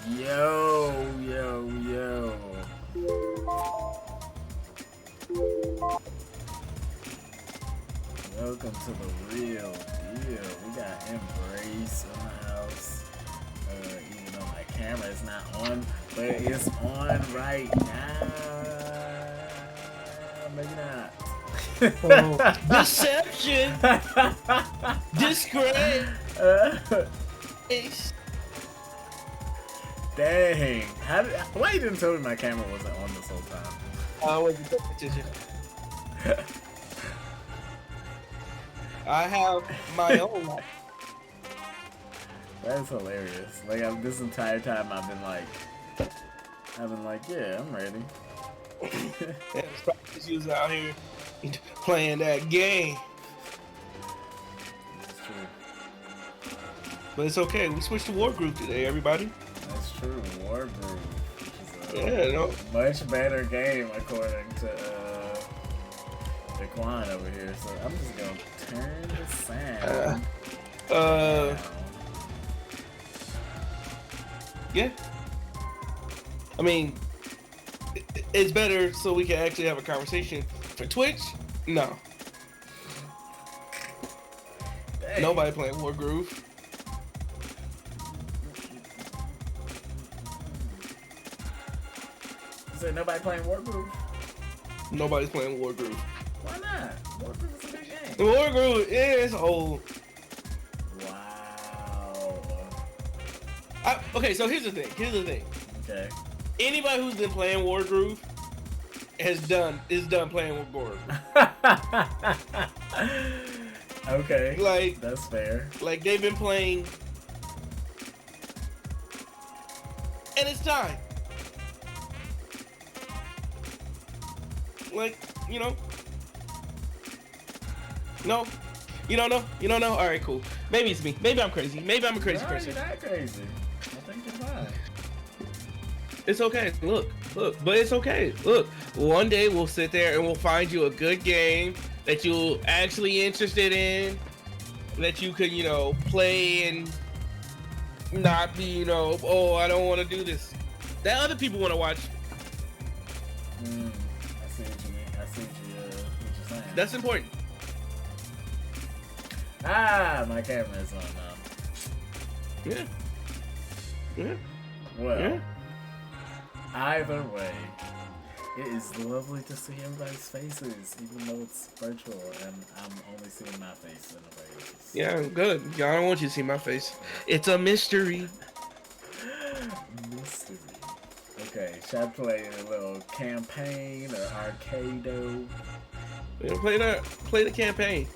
Yo, yo, yo. Welcome to the real deal. We got Embrace in the house. Even though my camera is not on, but it's on right now. Maybe not. Oh, deception. Disgrace. Dang. Why you didn't tell me my camera wasn't on this whole time? I wasn't paying attention. I have my own life. That's hilarious. Like this entire time I've been like, yeah, I'm ready. And practice you was out here playing that game. That's true. But it's okay. We switched to War Group today, everybody. That's true. War Group, which is Yeah, much better game according to Daquan over here. So I'm just gonna turn the sound down. Yeah. I mean, it's better so we can actually have a conversation. For Twitch, no. Dang. Nobody playing War Groove. You said nobody playing War Group? Nobody's playing War Groove. Why not? War Group is a good game. War Groove is old. Okay, so here's the thing. Okay. Anybody who's been playing Wargroove is done playing with Wargroove. Okay. Like, that's fair. Like, they've been playing, and it's time. Like, you know. No. You don't know? You don't know? All right, cool. Maybe it's me. Maybe I'm crazy. Maybe I'm a crazy person. You're not crazy. I think you're fine. It's okay. Look, but it's okay. Look, one day we'll sit there and we'll find you a good game that you're actually interested in, that you can, play and not be, oh, I don't want to do this. That other people want to watch. I see what you mean. I see what you're saying. That's important. My camera is on now. Yeah. Well, Yeah. Either way, it is lovely to see everybody's faces, even though it's virtual and I'm only seeing my face in the waves. Yeah, good. I don't want you to see my face. It's a mystery. Mystery. Okay, should I play a little campaign or arcado? We're gonna play the campaign.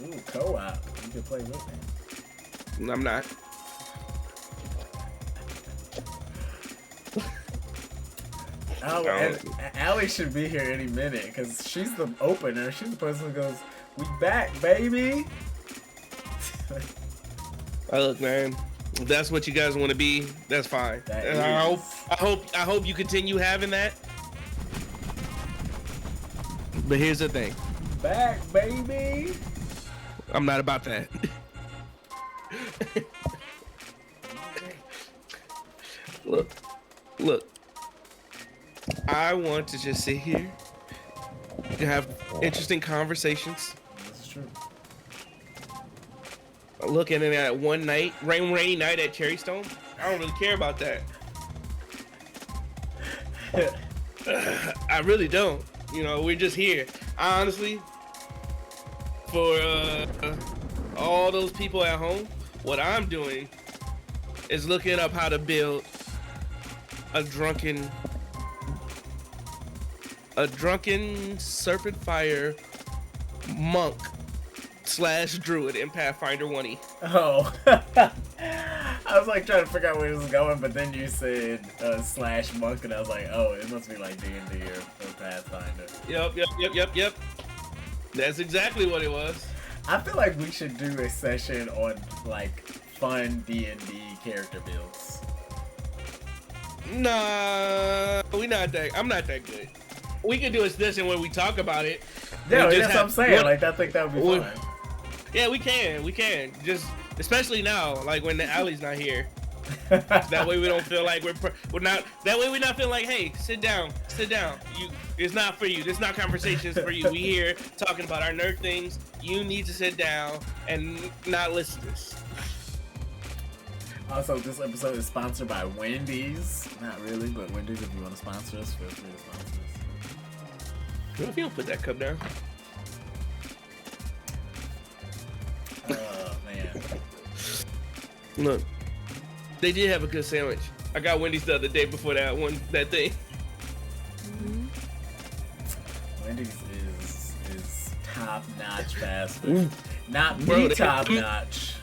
Ooh, co-op. You can play with me. I'm not. Oh, and Allie should be here any minute because she's the opener. She's the person who goes, "We back, baby." Look, man. If that's what you guys want to be, that's fine. And I hope you continue having that. But here's the thing. Back, baby. I'm not about that. Look. I want to just sit here and have interesting conversations. That's true. Looking at that one night, rainy night at Cherrystone. I don't really care about that. I really don't. We're just here. Honestly, for all those people at home, what I'm doing is looking up how to build a drunken serpent fire monk / druid in Pathfinder 1E. Oh. I was like trying to figure out where this was going, but then you said / monk, and I was like, oh, it must be like D&D or Pathfinder. Yep. That's exactly what it was. I feel like we should do a session on like fun D&D character builds. Nah, I'm not that good. We could do a session where we talk about it. Yeah, that's what I'm saying. Like, I think that would be fun. Yeah, we can. Just especially now, like when the Allie's not here. That way we don't feel like we're not. That way we're not feeling like, hey, sit down. It's not for you. This is not conversations for you. We here talking about our nerd things. You need to sit down and not listen to this. Also, this episode is sponsored by Wendy's. Not really, but Wendy's, if you want to sponsor us, feel free to sponsor us. What if you don't put that cup down? Oh, man. Look, they did have a good sandwich. I got Wendy's the other day before that thing. Wendy's is top-notch fast food. Not Bro, the top-notch.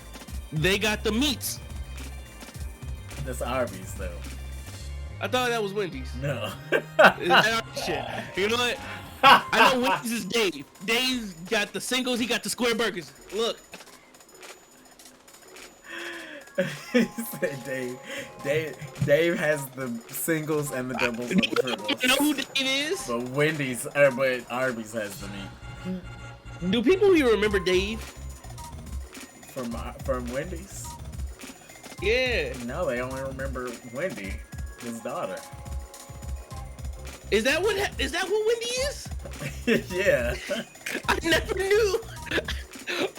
They got the meats. That's Arby's, though. I thought that was Wendy's. No. Is that our shit? You know what? I know Wendy's is Dave. Dave's got the singles. He got the square burgers. Look. He said Dave has the singles and the doubles and the triples. You know who Dave is? But Arby's has the meat. Do people even remember Dave? From Wendy's? Yeah. No, they only remember Wendy, his daughter. Is that what Wendy is? Yeah. I never knew.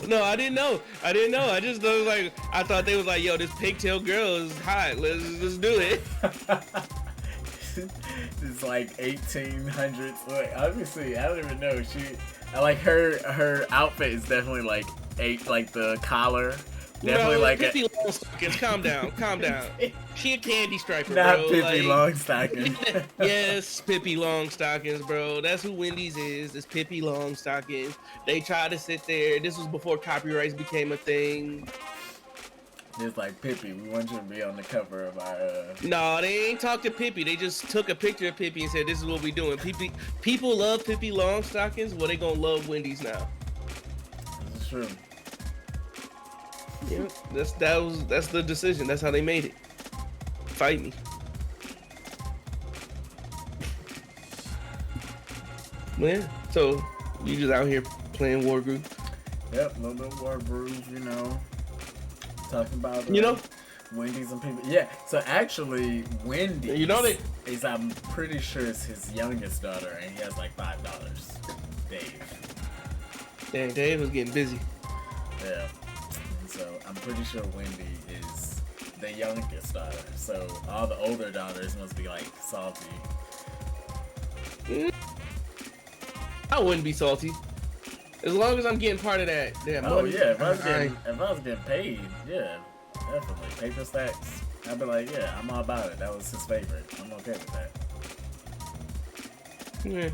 No, I didn't know. I just was like, I thought they was like, yo, this pigtail girl is hot. Let's do it. It's like 1800s. Wait, obviously, I don't even know. I like her outfit is definitely like the collar Definitely bro, like Pippi Longstockings. Calm down, calm down. She a candy striper, not bro. Pippi Like, Longstocking. yes, Pippi Longstockings, bro. That's who Wendy's is. It's Pippi Longstockings. They tried to sit there. This was before copyrights became a thing. It's like Pippi. We want you to be on the cover of our. No, they ain't talked to Pippi. They just took a picture of Pippi and said, "This is what we doing." People love Pippi Longstockings. Well, they gonna love Wendy's now. This is true. Yeah, that's the decision. That's how they made it. Fight me. Yeah. So you just out here playing War Group. Yep, a little bit more groove, you know. Talking about Wendy's and people. Yeah, so actually Wendy's is, I'm pretty sure, it's his youngest daughter, and he has like $5. Dave. Dang, Dave was getting busy. Yeah. And so I'm pretty sure Wendy is the youngest daughter. So all the older daughters must be like salty. I wouldn't be salty. As long as I'm getting part of that Oh money. yeah, if I was getting paid, yeah, definitely. Paper stacks. I'd be like, yeah, I'm all about it. That was his favorite. I'm okay with that. Yeah.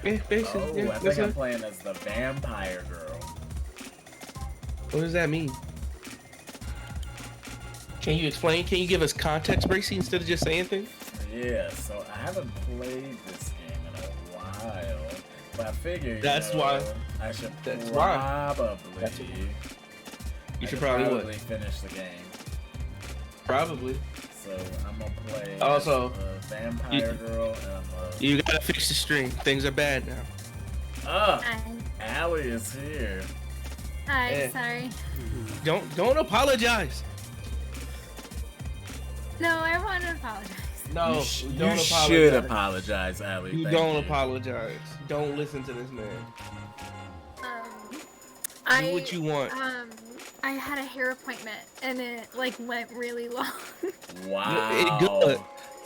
Yeah, basically. Oh, Yeah, I think that's I'm it. playing as the vampire girl. What does that mean? Can you explain? Can you give us context, Bracy, instead of just saying things? Yeah, so I haven't played this game in a while, but I figured That's why. I should That's why. probably. You should probably finish the game. Probably. So I'm gonna play Also, as a vampire girl, and You gotta fix the stream. Things are bad now. Hi. Allie is here. Hi, Yeah. sorry. Don't apologize. No, I want to apologize. No, you don't apologize. should apologize, Allie. You Thank don't you. apologize. Don't listen to this man. I Do what you want. I had a hair appointment and it like went really long. Wow. Good.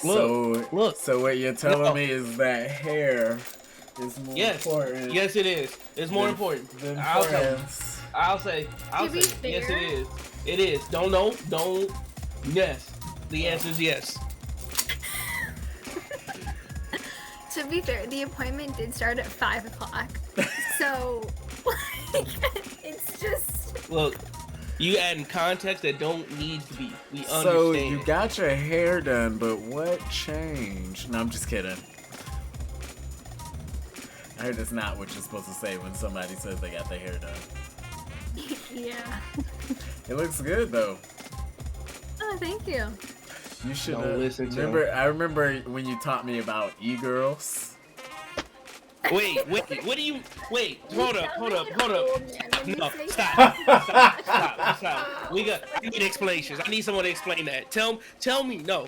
Look. So what you're telling No. me is that hair is more important. Yes, it is. It's more important. than I'll tell you. friends. I'll say. To be Yes, fair- it is. It is. Don't. Yes. The answer is yes. To be fair, the appointment did start at 5 o'clock. So like, it's just Look, you adding context that don't need to be. We understand. So you got your hair done, but what changed? No, I'm just kidding. I heard that's not what you're supposed to say when somebody says they got their hair done. yeah. It looks good though. Oh, thank you. You should Don't listen to remember. I remember when you taught me about e-girls. Wait. What do you? Wait. Hold up. No, Say stop. We need explanations. I need someone to explain that. Tell me. No.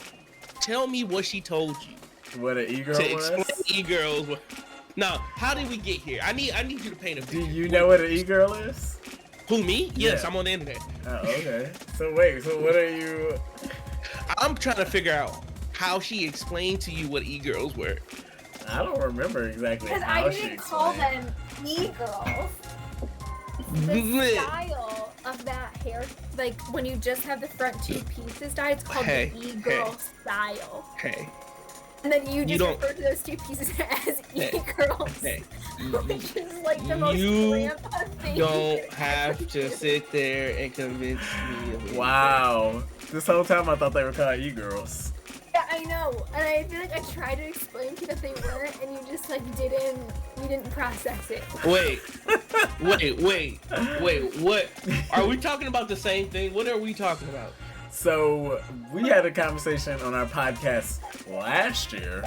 Tell me what she told you What an e-girl to was? explain e-girls. No. How did we get here? I need you to paint a Do picture. you know what an e-girl is? Who, me? Yes, Yeah. I'm on the internet. Oh, okay. So wait. So what are you? I'm trying to figure out how she explained to you what e-girls were. I don't remember exactly Because how I she didn't call explained. them e-girls. The style of that hair, like when you just have the front two pieces dyed, it's called Hey, the e-girl style. Hey. And then you just don't- refer to those two pieces as Hey, e-girls. Hey. Which is like the most You grandpa thing. Don't you could have ever to do. sit there and convince me of anything. Wow. This whole time I thought they were called e-girls. Yeah, I know. And I feel like I tried to explain to you that they weren't, and you just like you didn't process it. Wait. What? Are we talking about the same thing? What are we talking about? So we had a conversation on our podcast last year,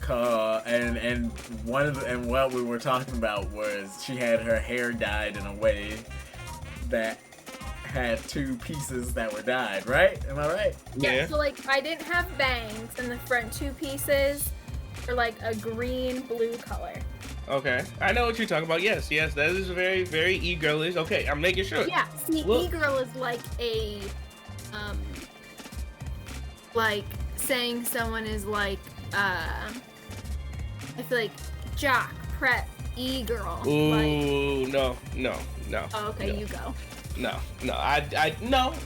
and what we were talking about was she had her hair dyed in a way that had two pieces that were dyed. Right? Am I right? Yeah. So like I didn't have bangs, and the front two pieces are like a green blue color. Okay. I know what you're talking about. Yes, that is very, very e-girlish. Okay, I'm making sure. Yeah. See, Look. e-girl is like a like saying someone is like I feel like jock, prep, e-girl. Ooh, like... no. Oh, okay, no. You go. No. I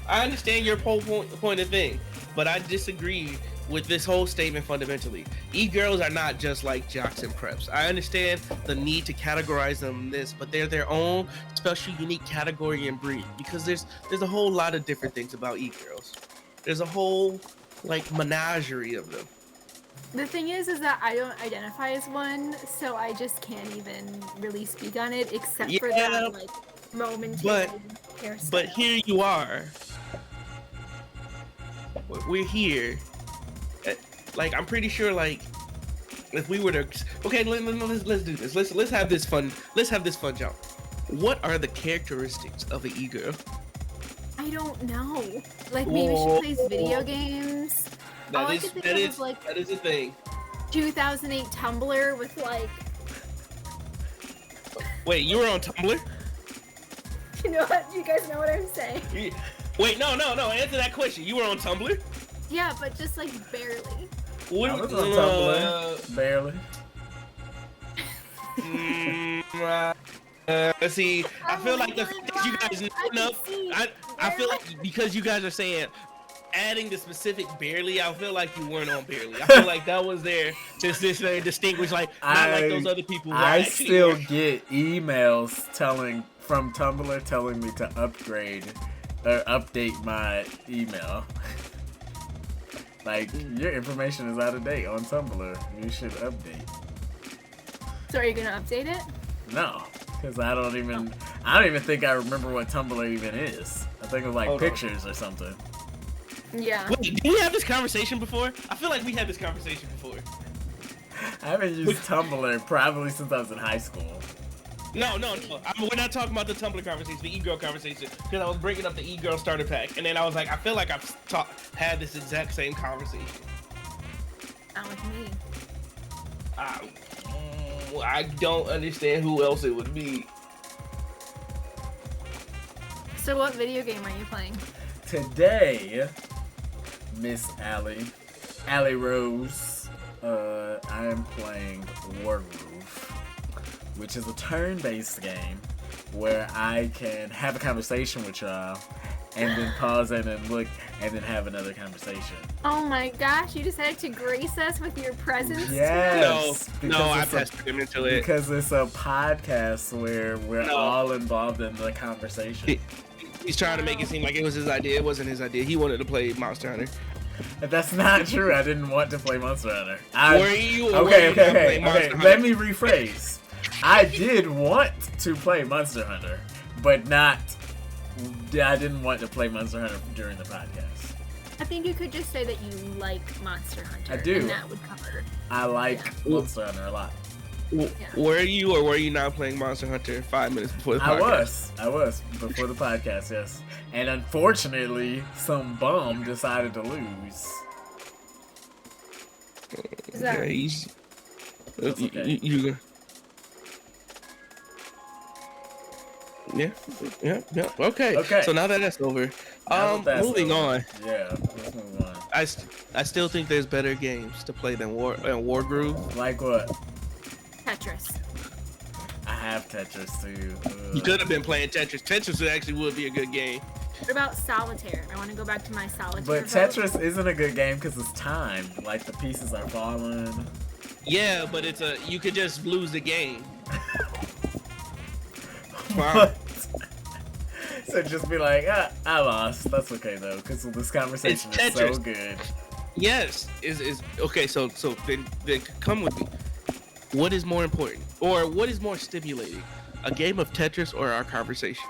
understand your whole point of thing, but I disagree with this whole statement fundamentally. E-girls are not just like jocks and preps. I understand the need to categorize them in this, but they're their own special, unique category and breed, because there's a whole lot of different things about e-girls. There's a whole like menagerie of them. The thing is that I don't identify as one, so I just can't even really speak on it, except for that like momentary hairstyle. But here you are. We're here. Like, I'm pretty sure, like, if we were to, okay, let's do this. Let's have this fun. Let's have this fun jump. What are the characteristics of an e-girl? I don't know. Like, maybe she plays video games. That is a thing. 2008 Tumblr with like. Wait, you were on Tumblr? You know what? You guys know what I'm saying? Wait, no. Answer that question. You were on Tumblr? Yeah, but just like barely. I was on Tumblr. Barely. See, I feel like the fact that you guys know enough. I feel like because you guys are saying adding the specific barely, I feel like you weren't on barely. I feel like that was there to distinguish, like not like those other people. I still get emails from Tumblr telling me to upgrade or update my email. Like, your information is out of date on Tumblr. You should update. So are you gonna update it? No, because I don't even think I remember what Tumblr even is. I think it was like pictures or something. Yeah. Wait, did we have this conversation before? I feel like we had this conversation before. I haven't used Tumblr probably since I was in high school. No. We're not talking about the Tumblr conversation, the e-girl conversation, because I was bringing up the e-girl starter pack, and then I was like, I feel like I've had this exact same conversation. Not with me. I don't understand who else it would be. So what video game are you playing? Today, Miss Allie Rose, I am playing Wargroove, which is a turn-based game where I can have a conversation with y'all and then pause and then look and then have another conversation. Oh my gosh, you decided to grace us with your presence? Yes. No, I pestered him into it. Because it's a podcast where we're all involved in the conversation. He's trying to make it seem like it was his idea. It wasn't his idea. He wanted to play Monster Hunter. That's not true. I didn't want to play Monster Hunter. Okay. Let me rephrase. I did want to play Monster Hunter, but I didn't want to play Monster Hunter during the podcast. I think you could just say that you like Monster Hunter. I do. And that would cover. I like Monster Hunter a lot. Were you or were you not playing Monster Hunter 5 minutes before the podcast? I was before the podcast, yes. And unfortunately, some bum decided to lose. Is that Yeah. Okay. So now that that's over, moving on. Yeah, let's move on. I still think there's better games to play than Wargroove. Like what? Tetris. I have Tetris too. You could have been playing Tetris. Tetris actually would be a good game. What about Solitaire? I want to go back to my Solitaire. But Tetris isn't a good game because it's timed. Like the pieces are falling. Yeah, but you could just lose the game. Wow. So just be like, I lost. That's okay though, because this conversation is so good. Yes, is okay. So then come with me. What is more important, or what is more stimulating, a game of Tetris or our conversation?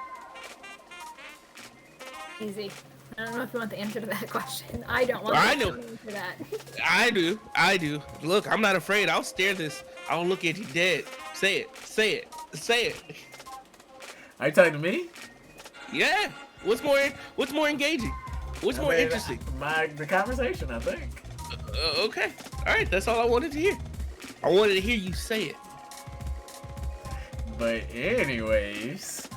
Easy. I don't know if you want the answer to that question. I don't want the answer to that. I do. Look, I'm not afraid. I'll stare this. I'll look at you dead. Say it. Are you talking to me? Yeah. What's more engaging? What's more interesting? The conversation, I think. Okay. All right. That's all I wanted to hear. I wanted to hear you say it. But anyways.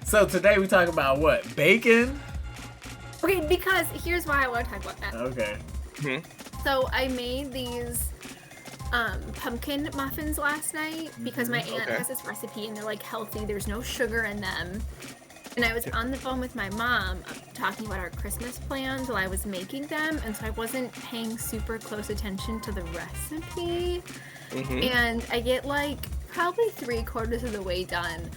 So today we talk about what? Bacon? Okay, because here's why I want to talk about that. Okay. Mm-hmm. So I made these pumpkin muffins last night because my aunt has this recipe and they're like healthy. There's no sugar in them. And I was on the phone with my mom talking about our Christmas plans while I was making them, and so I wasn't paying super close attention to the recipe. And I get like probably 3/4 of the way done.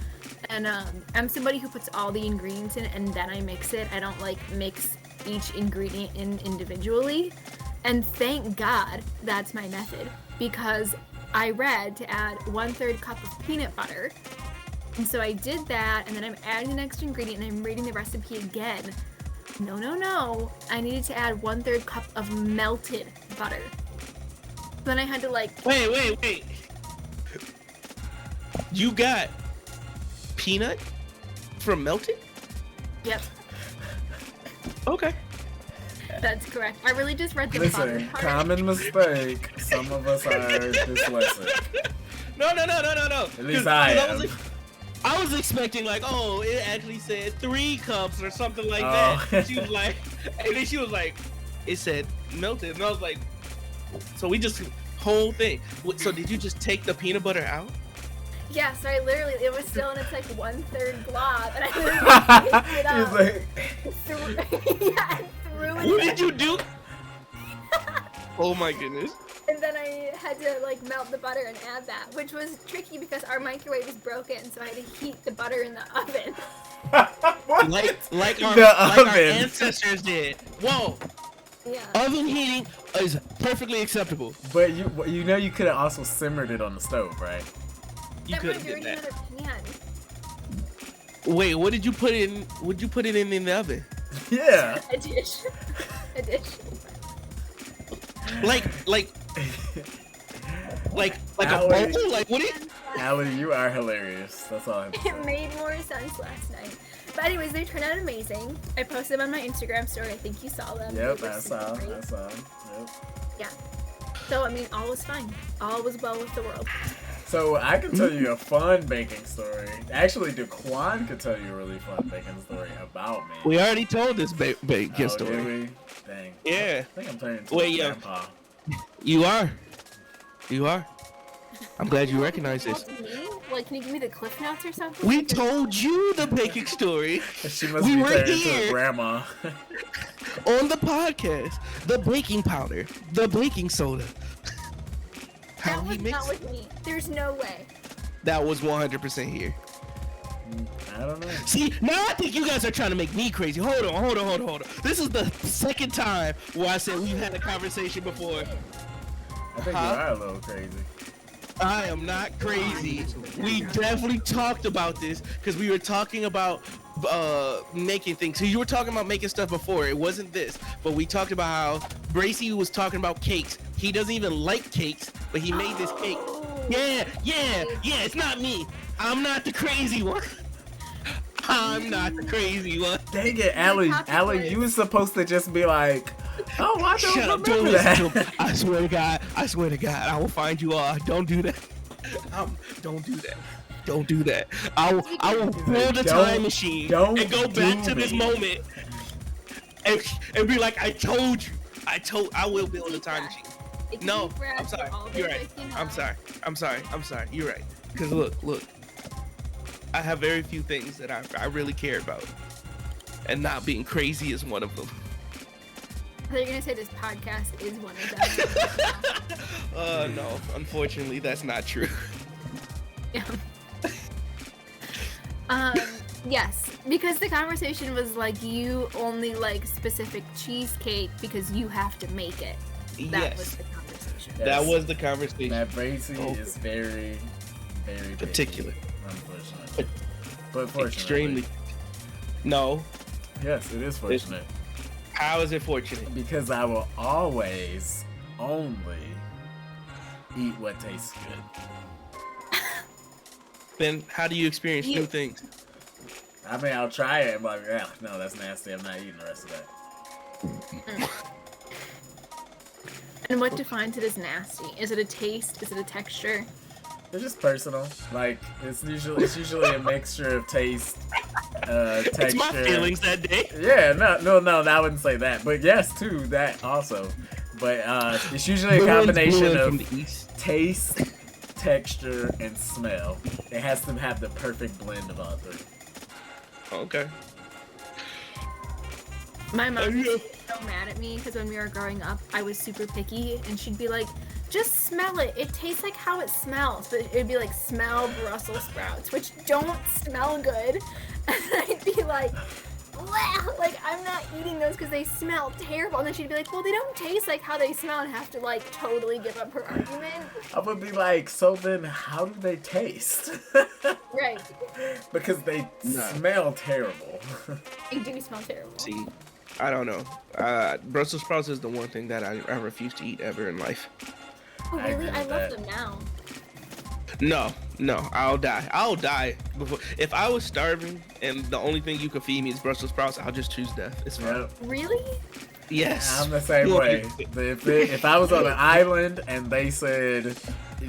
And I'm somebody who puts all the ingredients in and then I mix it. I don't like mix each ingredient in individually. And thank God that's my method, because I read to add 1/3 cup of peanut butter. And so I did that, and then I'm adding the next ingredient, and I'm reading the recipe again. No. I needed to add 1/3 cup of melted butter. Then I had to like... Wait. You got peanut from melted? Yep. Okay. That's correct. I really just read the Listen, part. common mistake. Some of us are dyslexic. No. At least I am. I was expecting like, oh, it actually said 3 cups or something like that. She was like, and then she was like, it said melted, and I was like, so we just whole thing. So did you just take the peanut butter out? Yeah, so I literally, it was still in its like 1/3 blob, and I literally picked it up. Threw it. What did you do? Oh my goodness. And then I had to like melt the butter and add that, which was tricky because our microwave was broken, so I had to heat the butter in the oven. like our ancestors did. Whoa. Yeah. Oven heating is perfectly acceptable. But you know you could have also simmered it on the stove, right? You could have did that. Pan. Wait, what did you put in? Would you put it in the oven? Yeah. A dish. Like a bowl? Like what? Allie, you are hilarious. That's all I have to say. It made more sense last night. But anyways, they turned out amazing. I posted them on my Instagram story. I think you saw them. Yep, I saw. Yep. Yeah. So I mean, all was fine. All was well with the world. So I can tell you a fun baking story. Actually, Daquan could tell you a really fun baking story about me. We already told this baking story. Did we? Dang. Yeah. I think I'm turning into a grandpa. You are. I'm glad you recognize this. Like, can you give me the cliff notes or something? We told you the baking story. She must be turning into a grandma. On the podcast, the baking powder, the baking soda. That was not with me. There's no way. That was 100% here. I don't know. See, now I think you guys are trying to make me crazy. Hold on. This is the second time where I said we've had a conversation before. I think you are a little crazy. I am not crazy. We definitely talked about this because we were talking about making things. So you were talking about making stuff before. It wasn't this, but we talked about how Bracy was talking about cakes. He doesn't even like cakes, but he made this cake. Yeah. It's not me. I'm not the crazy one. I'm not the crazy one. Dang it, Allie, you were supposed to just be like, oh, I don't remember that. I swear to God, I will find you all. Don't do that. Don't do that. I will pull the time machine and go back to this moment and be like, I told you. I will build a time machine. No, I'm sorry. You're right. I'm sorry. You're right. Because look. I have very few things that I really care about. And not being crazy is one of them. I thought you were going to say this podcast is one of them. No. Unfortunately, that's not true. Yeah. Yes. Because the conversation was like, you only like specific cheesecake because you have to make it. That was the conversation. Yes. That was the conversation. That Bracy is very, very particular. Unfortunately. But fortunately. Extremely. No. Yes, it is fortunate. How is it fortunate? Because I will always only eat what tastes good. Then how do you experience new things? I mean, I'll try it and be like, yeah, no, that's nasty. I'm not eating the rest of that. And what defines it as nasty? Is it a taste? Is it a texture? It's just personal. Like, it's usually a mixture of taste, texture. It's my feelings that day. Yeah, no, I wouldn't say that. But yes, too, that also. But it's usually a combination of taste, texture, and smell. It has to have the perfect blend of all three. Okay. My mom used to be so mad at me because when we were growing up, I was super picky, and she'd be like, just smell it. It tastes like how it smells. But it'd be like, smell Brussels sprouts, which don't smell good. And I'd be like, bleh! Like, I'm not eating those because they smell terrible. And then she'd be like, well, they don't taste like how they smell, and have to, like, totally give up her argument. I would be like, so then how do they taste? Right. Because they smell terrible. They do smell terrible. See, I don't know. Brussels sprouts is the one thing that I refuse to eat ever in life. Oh, really? I love them now. No, I'll die before. If I was starving and the only thing you could feed me is Brussels sprouts, I'll just choose death. It's fine. Yep. Really? Yes. I'm the same way. If I was on an island and they said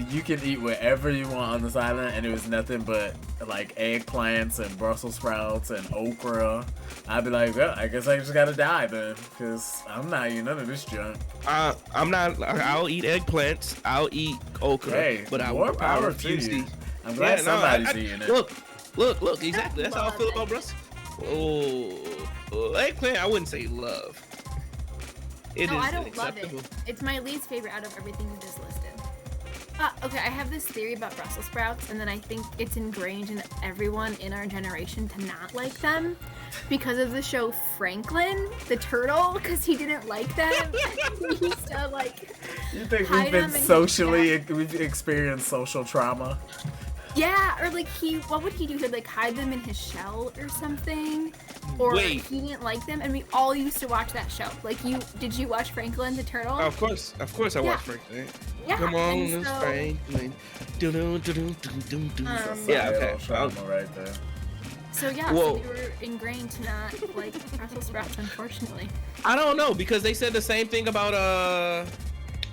you can eat whatever you want on this island and it was nothing but like eggplants and Brussels sprouts and okra, I'd be like, well, I guess I just gotta die then, because I'm not eating none of this junk. I'm not. I'll eat eggplants. I'll eat okra. Hey, but more power refuse to you. these. I'm glad somebody's eating it. Look. Exactly. That's how I feel about Brussels. Oh, eggplant. I wouldn't say love. I don't love it. It's my least favorite out of everything you just listed. Okay, I have this theory about Brussels sprouts, and then I think it's ingrained in everyone in our generation to not like them because of the show Franklin, the turtle, because he didn't like them. He used to, like, you think we've experienced social trauma? Yeah, or like what would he do? He'd like hide them in his shell or something. Or he didn't like them, and we all used to watch that show. Like, did you watch Franklin the Turtle? Of course I watched Franklin. Yeah, come on, Miss Franklin. Yeah, okay. Trauma right there. So yeah, so we were ingrained to not like Brussels sprouts, unfortunately. I don't know, because they said the same thing about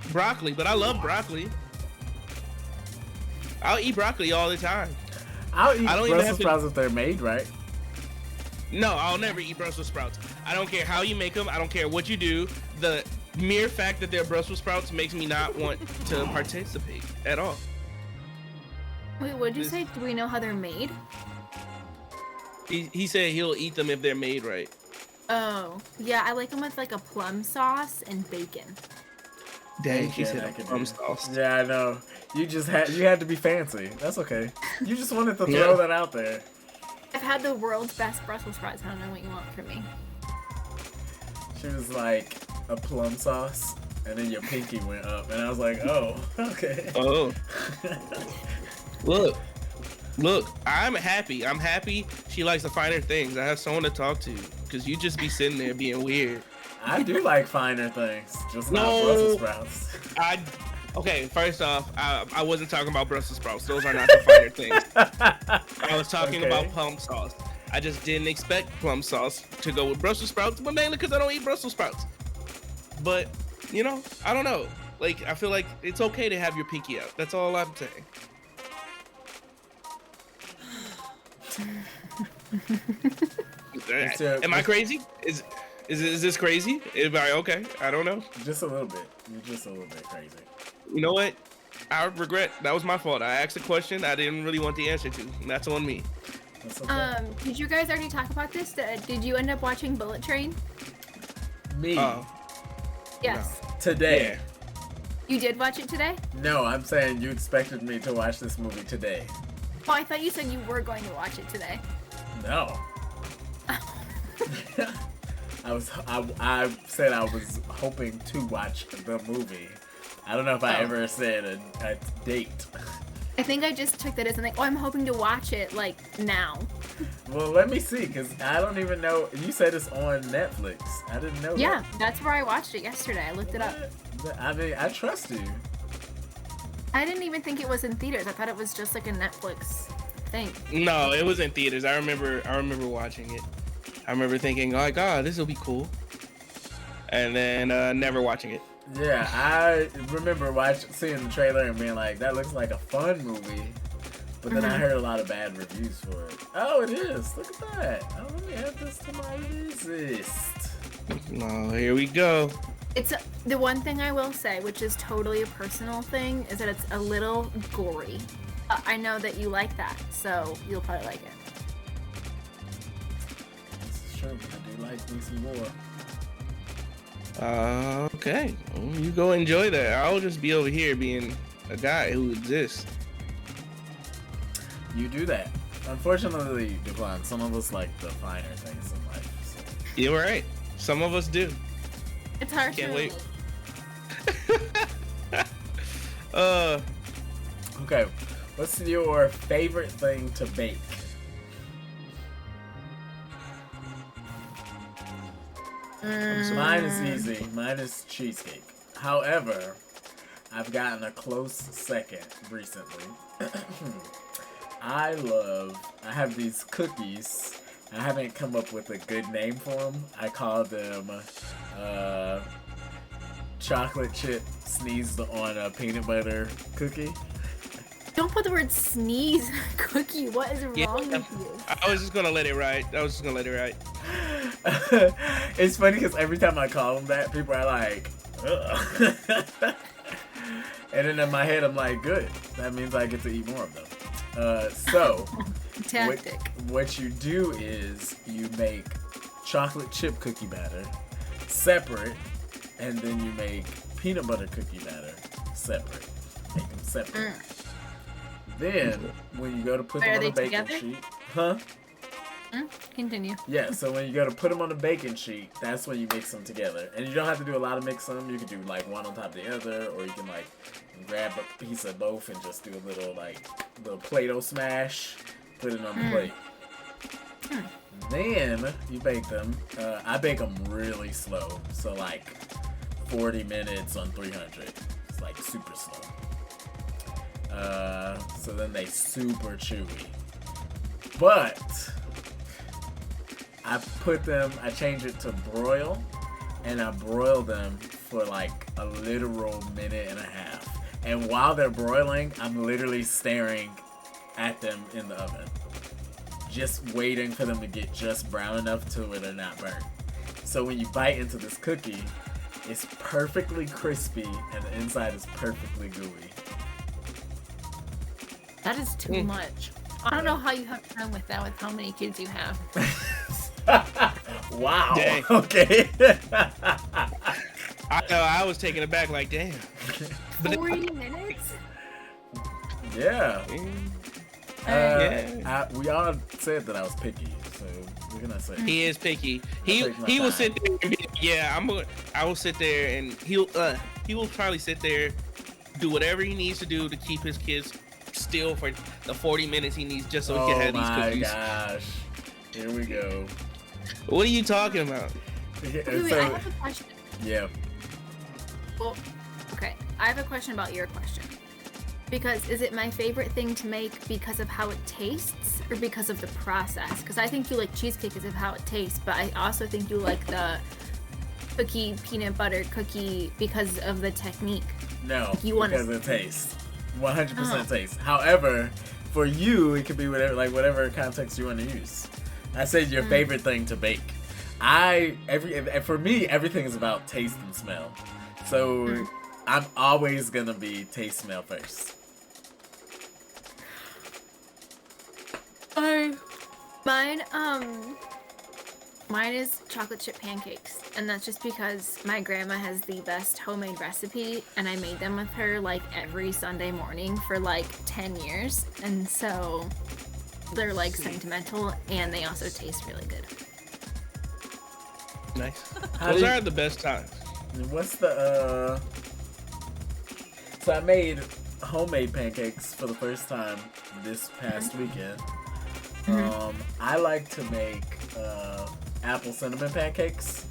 broccoli, but I love broccoli. I'll eat broccoli all the time. I'll eat Brussels sprouts if they're made right. No, I'll never eat Brussels sprouts. I don't care how you make them. I don't care what you do. The mere fact that they're Brussels sprouts makes me not want to participate at all. Wait, what'd you say? Do we know how they're made? He said he'll eat them if they're made right. Oh, yeah, I like them with like a plum sauce and bacon. Dang, he said plum sauce. Yeah, I know. You had to be fancy. That's okay. You just wanted to throw that out there. I've had the world's best Brussels sprouts. I don't know what you want from me. She was like, a plum sauce, and then your pinky went up, and I was like, oh, okay. Oh. Look, I'm happy she likes the finer things. I have someone to talk to, because you just be sitting there being weird. I do like finer things, just not Brussels sprouts. Okay, first off, I wasn't talking about Brussels sprouts. Those are not the finer things. I was talking about plum sauce. I just didn't expect plum sauce to go with Brussels sprouts, but mainly because I don't eat Brussels sprouts. But, you know, I don't know. Like, I feel like it's okay to have your pinky out. That's all I'm saying. Am I crazy? Is this crazy? Am I okay? I don't know. Just a little bit. You're just a little bit crazy. You know what? I regret. That was my fault. I asked a question I didn't really want the answer to. And that's on me. That's okay. Did you guys already talk about this? Did you end up watching Bullet Train? Me? Yes. No. Today. Yeah. You did watch it today? No, I'm saying you expected me to watch this movie today. Oh, I thought you said you were going to watch it today. No. I said I was hoping to watch the movie. I don't know if I ever said a date. I think I just took that as like, I'm hoping to watch it like now. Well, let me see, because I don't even know. You said it's on Netflix. I didn't know. Yeah, that's where I watched it yesterday. I looked it up. I mean, I trust you. I didn't even think it was in theaters. I thought it was just like a Netflix thing. No, it was in theaters. I remember watching it. I remember thinking, oh my god, this will be cool. And then never watching it. Yeah, I remember seeing the trailer and being like, that looks like a fun movie. But then I heard a lot of bad reviews for it. Oh, it is. Look at that. Oh, let me add this to my list. Oh, here we go. The one thing I will say, which is totally a personal thing, is that it's a little gory. I know that you like that, so you'll probably like it. Sure, I do like me some more. Okay. Well, you go enjoy that. I'll just be over here being a guy who exists. You do that. Unfortunately, Devon, some of us like the finer things in life. So. You're right. Some of us do. It's hard Can't to wait. Okay. What's your favorite thing to bake? Mine is easy. Mine is cheesecake. However, I've gotten a close second recently. I have these cookies. I haven't come up with a good name for them. I call them chocolate chip sneezed on a peanut butter cookie. Don't put the word sneeze in a cookie. What is wrong with you? I was just gonna let it ride. It's funny because every time I call them that, people are like, ugh. And then in my head, I'm like, good. That means I get to eat more of them. So, Tactic. What you do is you make chocolate chip cookie batter separate, and then you make peanut butter cookie batter separate. Make them separate. Then, when you go to put them on a baking sheet, Continue. Yeah, so when you go to put them on the baking sheet, that's when you mix them together. And you don't have to do a lot of mix them. You can do like one on top of the other, or you can like grab a piece of both and just do a little Play-Doh smash, put it on the plate. Then you bake them. I bake them really slow, so like 40 minutes on 300. It's like super slow. So then they super chewy. But I change it to broil, and I broil them for like a literal minute and a half. And while they're broiling, I'm literally staring at them in the oven, just waiting for them to get just brown enough to where they're not burnt. So when you bite into this cookie, it's perfectly crispy, and the inside is perfectly gooey. That is too much. I don't know how you have time with that, with how many kids you have. Wow. Dang. Okay. I know. I was taken aback. Like, damn. 40 minutes? Yeah. Yeah. We all said that I was picky, so we're gonna say he is picky. He will sit there and be, I will sit there, and he will probably sit there, do whatever he needs to do to keep his kids still for the 40 minutes he needs just so he can have these cookies. Oh my gosh. Here we go. What are you talking about? Wait, I have a question. Yeah. Well, okay. I have a question about your question. Because is it my favorite thing to make because of how it tastes or because of the process? Because I think you like cheesecake because of how it tastes, but I also think you like the cookie, peanut butter cookie because of the technique. No, like because of the taste. 100% taste. However, for you, it could be whatever context you want to use. I said your favorite thing to bake. For me, everything is about taste and smell. So I'm always gonna be taste, smell first. Mine is chocolate chip pancakes, and that's just because my grandma has the best homemade recipe, and I made them with her like every Sunday morning for like 10 years, and so they're like sentimental, and they also taste really good. Nice. Those are the best times. What's the So I made homemade pancakes for the first time this past weekend. I like to make apple cinnamon pancakes,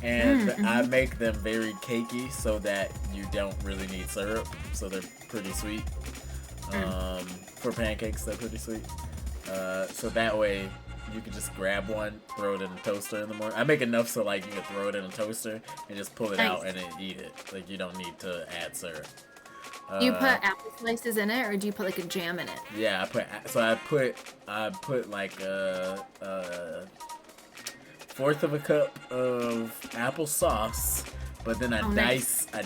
and I make them very cakey so that you don't really need syrup, so they're pretty sweet. For pancakes, they're pretty sweet. So that way you can just grab one, throw it in a toaster in the morning. I make enough so like you can throw it in a toaster and just pull it out and then eat it. Like you don't need to add syrup. Do you put apple slices in it, or do you put like a jam in it? Yeah, I put like a fourth of a cup of apple sauce, but then I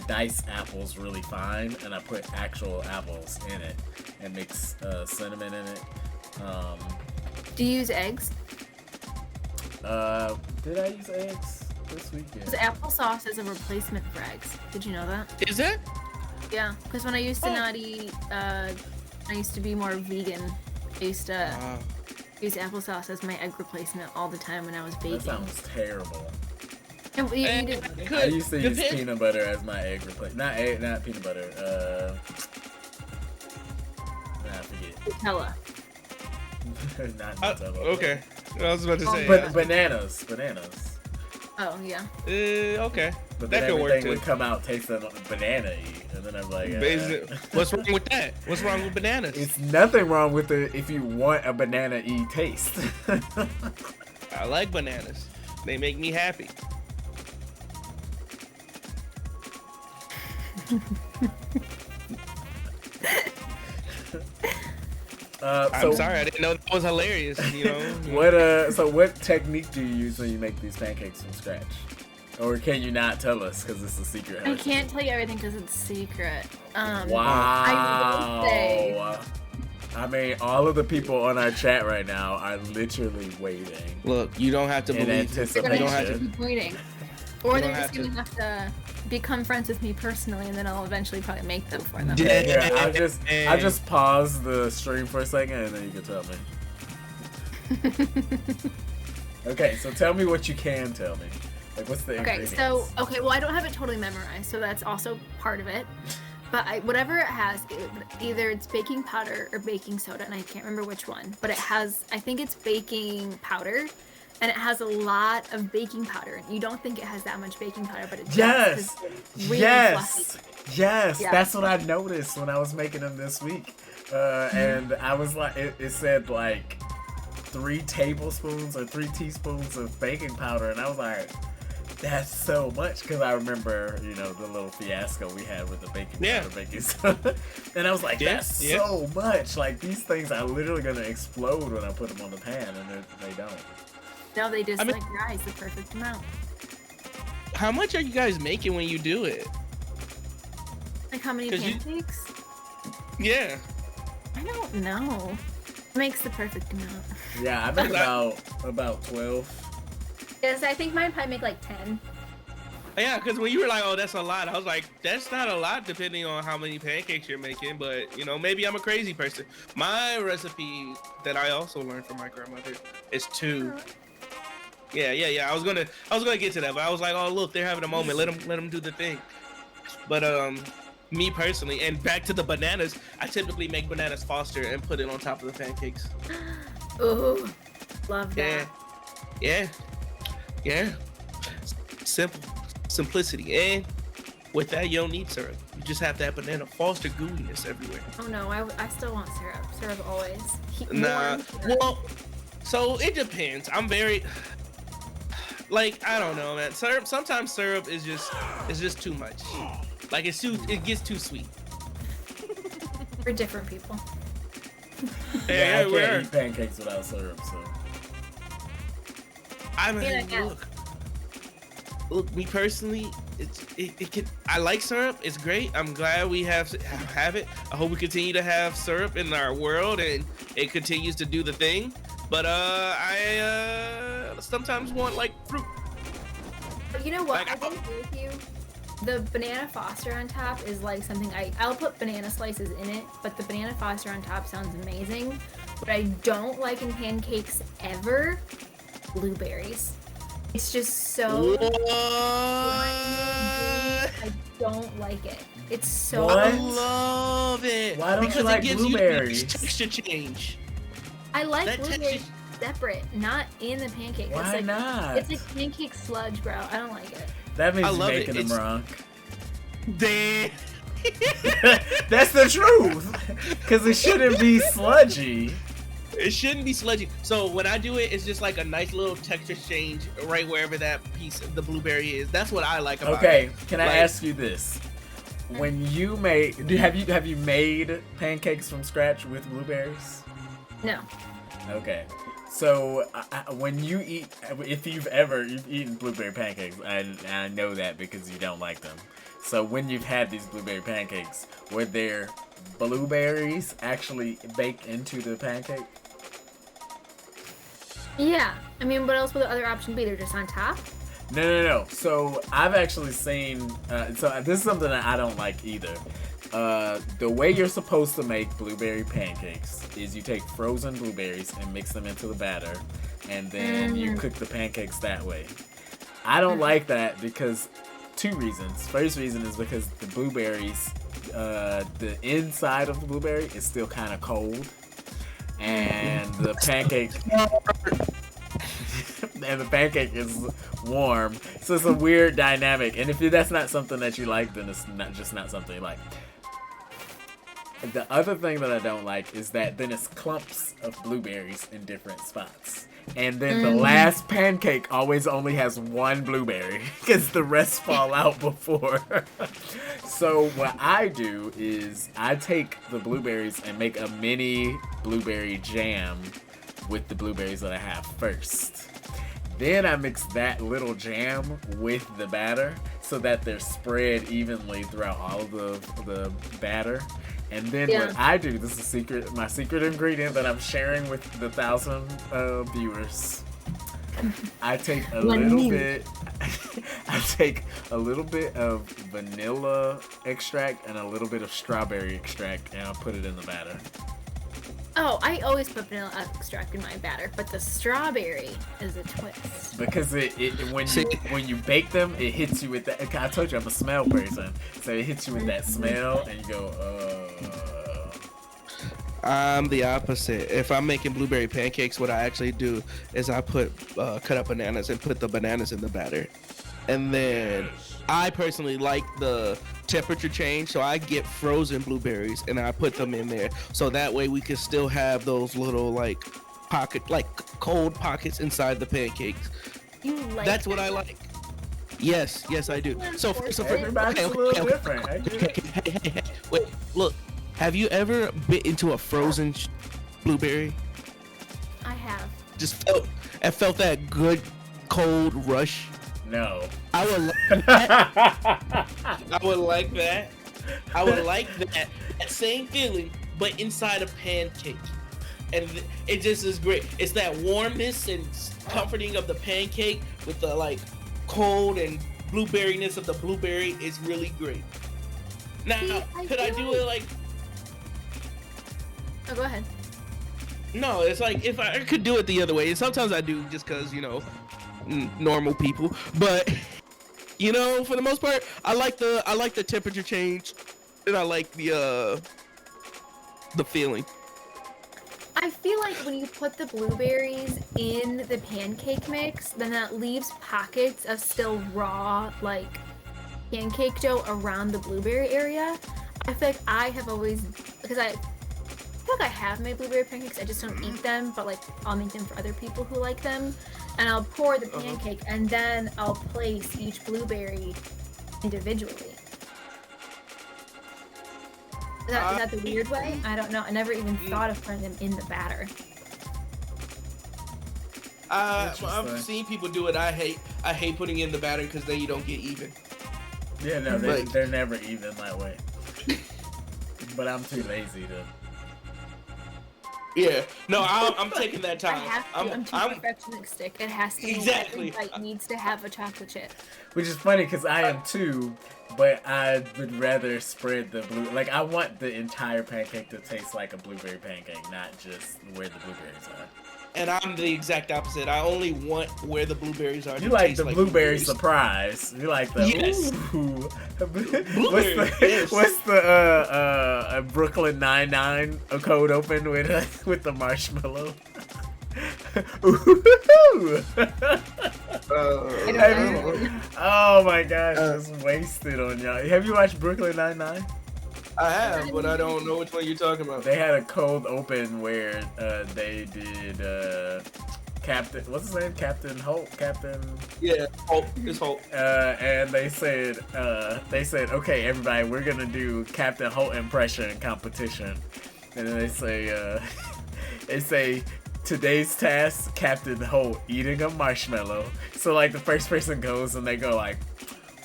dice apples really fine, and I put actual apples in it and mix cinnamon in it. Do you use eggs? Did I use eggs this weekend? Because applesauce is a replacement for eggs. Did you know that? Is it? Yeah, because when I used to not eat, I used to be more vegan. I used to use applesauce as my egg replacement all the time when I was baking. That sounds terrible. I used to use peanut butter as my egg replacement. Not peanut butter. I forget. Nutella. Not Nutella. Okay. I was about to say. But bananas. Oh yeah. Okay. But that then could work everything too. would come out tasting banana-y, and then I'm like, what's wrong with that? What's wrong with bananas? It's nothing wrong with it if you want a banana-y taste. I like bananas. They make me happy. I'm sorry, I didn't know that was hilarious. You know. What technique do you use when you make these pancakes from scratch? Or can you not tell us because it's a secret? I can't tell you everything because it's secret. Wow. I will say. I mean, all of the people on our chat right now are literally waiting. Look, you don't have to believe. They're gonna have to keep waiting, or they're just gonna have to become friends with me personally, and then I'll eventually probably make them for them. Yeah, I just pause the stream for a second, and then you can tell me. Okay, so tell me what you can tell me. Like, what's the ingredients? Well, I don't have it totally memorized, so that's also part of it. But whatever it has, either it's baking powder or baking soda, and I can't remember which one. But it has, I think it's baking powder, and it has a lot of baking powder. You don't think it has that much baking powder, but it does. Yes, really yes, yes. Yeah. That's what I noticed when I was making them this week, and I was like, it said like 3 tablespoons or 3 teaspoons of baking powder, and I was like, that's so much, because I remember, the little fiasco we had with the baking powder, baking soda. And I was like, that's so much. Like, these things are literally going to explode when I put them on the pan, and they don't. No, they just rise the perfect amount. How much are you guys making when you do it? Like how many pancakes? Yeah. I don't know. It makes the perfect amount. Yeah, I make about 12. Yes, I think mine probably make like 10. Yeah, because when you were like, oh, that's a lot, I was like, that's not a lot depending on how many pancakes you're making, but, maybe I'm a crazy person. My recipe that I also learned from my grandmother is 2. Yeah. I was gonna get to that, but I was like, oh, look, they're having a moment. Let them do the thing. But me personally, and back to the bananas, I typically make bananas Foster and put it on top of the pancakes. Ooh, love that. Yeah. Simplicity. And with that, you don't need syrup. You just have that banana Foster gooiness everywhere. Oh no, I still want syrup. Syrup always. Well, so it depends. I'm very I don't know, man. Sometimes syrup is just too much. Like it gets too sweet. For different people. I can't eat pancakes without syrup, so. I mean, look, me personally, I like syrup. It's great. I'm glad we have it. I hope we continue to have syrup in our world and it continues to do the thing. But I sometimes want fruit. But you know what? I agree with you. The banana Foster on top is something I'll put banana slices in it, but the banana Foster on top sounds amazing. What I don't like in pancakes ever, blueberries. It's just so I don't like it. It's so I love it. Why don't you like blueberries? It gives you texture change. I like blueberries separate, not in the pancake. Why not? It's like pancake sludge, bro. I don't like it. That means you're making them wrong. Damn. That's the truth. Because it shouldn't be sludgy. It shouldn't be sludgy. So when I do it, it's just like a nice little texture change right wherever that piece of the blueberry is. That's what I like about it. Okay, can I ask you this? When you have you made pancakes from scratch with blueberries? No. Okay. So when you eat, if you've eaten blueberry pancakes, I know that because you don't like them. So when you've had these blueberry pancakes, were there blueberries actually baked into the pancake? Yeah. I mean, what else would the other option be? They're just on top? No. So I've actually seen, so this is something that I don't like either. The way you're supposed to make blueberry pancakes is you take frozen blueberries and mix them into the batter, and then you cook the pancakes that way. I don't like that because two reasons. First reason is because the blueberries, the inside of the blueberry is still kind of cold, and the pancake is warm, so it's a weird dynamic. And if that's not something that you like, then it's not something you like. The other thing that I don't like is that then it's clumps of blueberries in different spots. And then the last pancake always only has one blueberry because the rest fall out before. So what I do is I take the blueberries and make a mini blueberry jam with the blueberries that I have first. Then I mix that little jam with the batter so that they're spread evenly throughout all of the batter. And then what I do, this is my secret ingredient that I'm sharing with the 1,000 viewers. I take a little bit of vanilla extract and a little bit of strawberry extract, and I'll put it in the batter. Oh, I always put vanilla extract in my batter, but the strawberry is a twist. Because when you bake them, it hits you with that. I told you I'm a smell person, so it hits you with that smell, and you go, I'm the opposite. If I'm making blueberry pancakes, what I actually do is I put cut up bananas and put the bananas in the batter, and then I personally like the temperature change, so I get frozen blueberries and I put them in there, so that way we can still have those little cold pockets inside the pancakes. That's what I like. Yes, I do. So everybody's a little different. Hey, wait, look. Have you ever bit into a frozen blueberry? I have. I felt that good cold rush. No. I would like that. I would like that. That same feeling, but inside a pancake. And it just is great. It's that warmness and comforting of the pancake with the cold and blueberryness of the blueberry is really great. Now, could I do it Oh, go ahead. No, it's like if I could do it the other way. And sometimes I do just because, normal people. But, for the most part, I like the temperature change, and I like the feeling. I feel like when you put the blueberries in the pancake mix, then that leaves pockets of still raw, pancake dough around the blueberry area. I feel like I have always, because I feel like I have made blueberry pancakes, I just don't eat them, but I'll make them for other people who like them, and I'll pour the pancake and then I'll place each blueberry individually. Is that the weird way? I don't know. I never even thought of putting them in the batter. I've seen people do it. I hate putting in the batter because then you don't get even. Yeah, no, they're never even that way. But I'm too lazy to. Yeah, no, I'm taking that time. I'm too perfectionistic. It has to be exactly. It needs to have a chocolate chip. Which is funny because I am too, but I would rather spread the blue. I want the entire pancake to taste like a blueberry pancake, not just where the blueberries are. And I'm the exact opposite. I only want where the blueberries are. You like the blueberry surprise. You like the ooh. What's the Brooklyn Nine-Nine code open with the marshmallow? Oh my gosh, it's wasted on y'all. Have you watched Brooklyn Nine-Nine? I have, but I don't know which one you're talking about. They had a cold open where they did Captain, what's his name? Captain Holt? Yeah, Holt. It's Holt. And they said, okay, everybody, we're gonna do Captain Holt impression competition. And then they say, today's task, Captain Holt eating a marshmallow. So like the first person goes and they go like,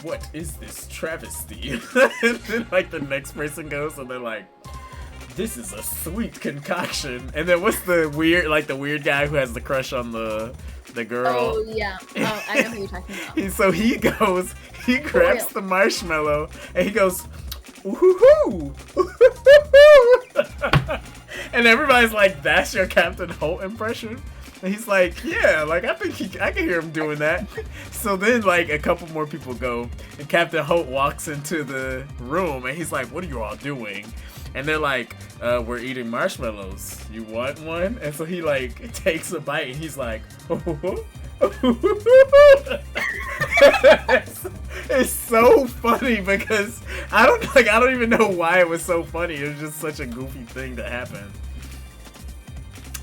what is this travesty? And then like the next person goes and they're like, this is a sweet concoction. And then what's the weird guy who has the crush on the girl? Oh yeah. Oh, I know who you're talking about. So he goes, he grabs the marshmallow and he goes, woohoo! And everybody's like, that's your Captain Holt impression? And he's like, yeah, like I think I can hear him doing that. So then like a couple more people go and Captain Holt walks into the room and he's like, what are you all doing? And they're like, we're eating marshmallows. You want one? And so he like takes a bite and he's like, it's so funny because I don't even know why it was so funny. It was just such a goofy thing to happen.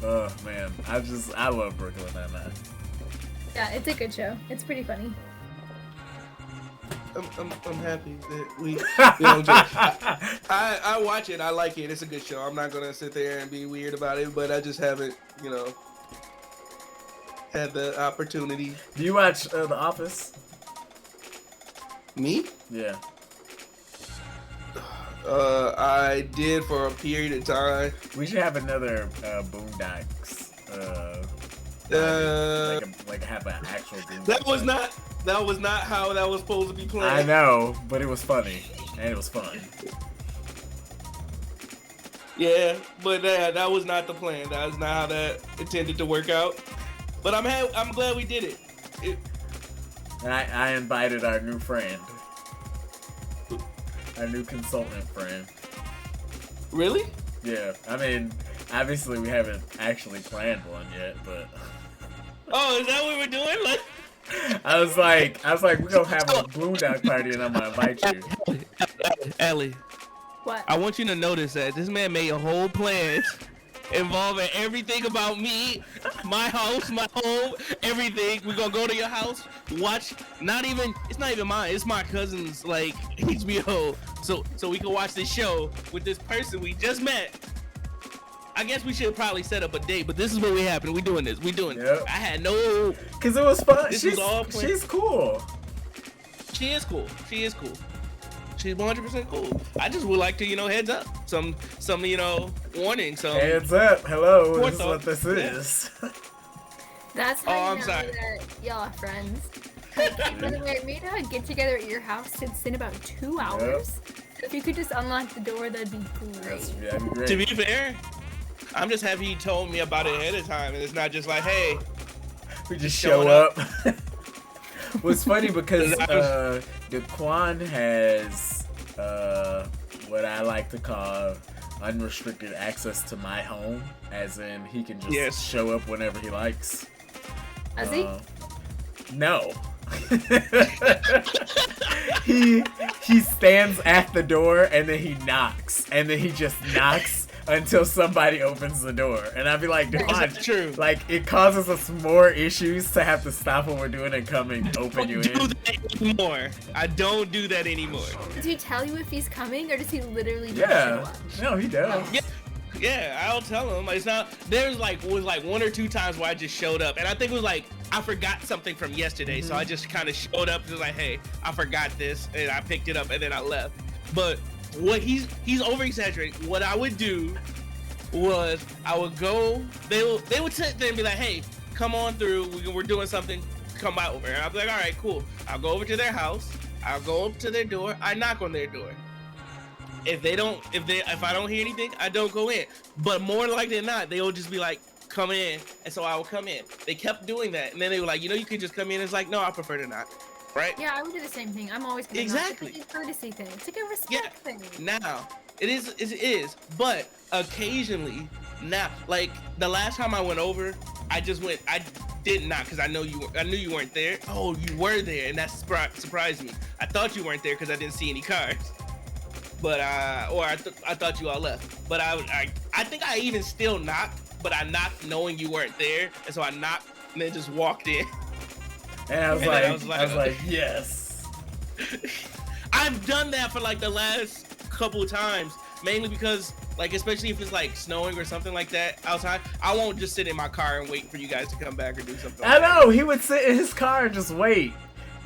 Oh man, I love Brooklyn Nine-Nine. Yeah, it's a good show. It's pretty funny. I'm happy that we don't just, I watch it. I like it. It's a good show. I'm not gonna sit there and be weird about it, but I just haven't, had the opportunity. Do you watch The Office? Me? Yeah. I did for a period of time. We should have another Boondocks. Like have an actual Boondocks. That was not how that was supposed to be played. I know, but it was funny and it was fun. Yeah, but that was not the plan. That was not how that intended to work out. But I'm glad we did it. I invited our new friend. Our new consultant friend. Really? Yeah. I mean, obviously we haven't actually planned one yet, but... Oh, is that what we're doing? Like... I was like, we're gonna have a Boondock party and I'm gonna invite you. Ellie. What? I want you to notice that this man made a whole plan involving everything about me, my house, my home, everything. We're gonna go to your house, watch, it's not even mine, it's my cousin's like HBO. So we can watch this show with this person we just met. I guess we should probably set up a date, but this is what we happened. We doing this. Yep. I had no... Cause it was fun. She's cool. She is cool. She's 100% cool. I just would like to, heads up. Some warning. Some heads up. Hello. This is what this is. That's how that y'all are friends. Like, we made a get together at your house. It's in about 2 hours. Yep. If you could just unlock the door, that'd be great. That'd be great. To be fair, I'm just happy he told me about it ahead of time, and it's not just like, hey, we just show up. What's funny because Daquan has what I like to call unrestricted access to my home, as in he can just show up whenever he likes. Does he? No. he stands at the door and then he knocks and then he just knocks until somebody opens the door, and I'd be like, Daquan, true. Like it causes us more issues to have to stop what we're doing and come and open you in. I don't do that anymore. Does he tell you if he's coming, or does he literally just show up? No, he does. Yeah, I'll tell him. It's not. Was like 1 or 2 times where I just showed up, and I think it was like I forgot something from yesterday, so I just kind of showed up, just like, hey, I forgot this, and I picked it up, and then I left. But what he's over exaggerating. What I would do was I would go. They would sit there and be like, hey, come on through. We're doing something. Come out over. And I'll be like, all right, cool. I'll go over to their house. I'll go up to their door. I knock on their door. If I don't hear anything, I don't go in. But more likely than not, they'll just be like, come in. And so I will come in. They kept doing that. And then they were like, you could just come in. It's like, no, I prefer to not. Right? Yeah, I would do the same thing. I'm always gonna exactly. It's a courtesy thing. It's like a respect thing. Now, it is. But occasionally, now, like the last time I went over, I did not, because I knew you weren't there. Oh, you were there, and that surprised me. I thought you weren't there because I didn't see any cars. But I thought you all left. But I think I even still knocked, but I knocked knowing you weren't there, and so I knocked and then just walked in. And I was like, yes. I've done that for like the last couple times. mainly because, like, especially if it's like snowing or something like that outside, I won't just sit in my car and wait for you guys to come back or do something. I know, he would sit in his car and just wait.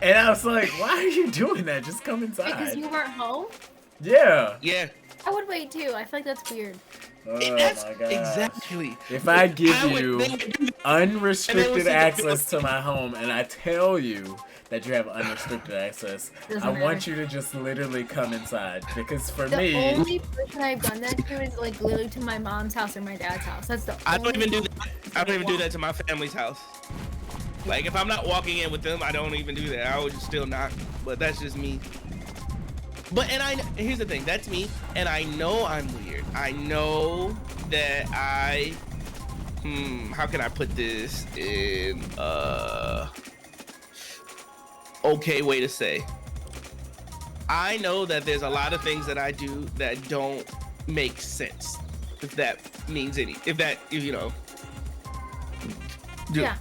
And I was like, why are you doing that? Just come inside. Because you weren't home? Yeah. Yeah. I would wait too. I feel like that's weird. Oh that's my god. Exactly. If I give you unrestricted access to my home and I tell you that you have unrestricted access, I want you to just literally come inside. Because for me, the only person I've done that to is like literally to my mom's house or my dad's house. That's the I don't even do that. I don't even do that to my family's house. Like, if I'm not walking in with them, I don't even do that. I would just still knock. But that's just me. But, and here's the thing, that's me, and I know I'm weird. I know that how can I put this in, okay way to say. I know that there's a lot of things that I do that don't make sense, if that means you know. Yeah.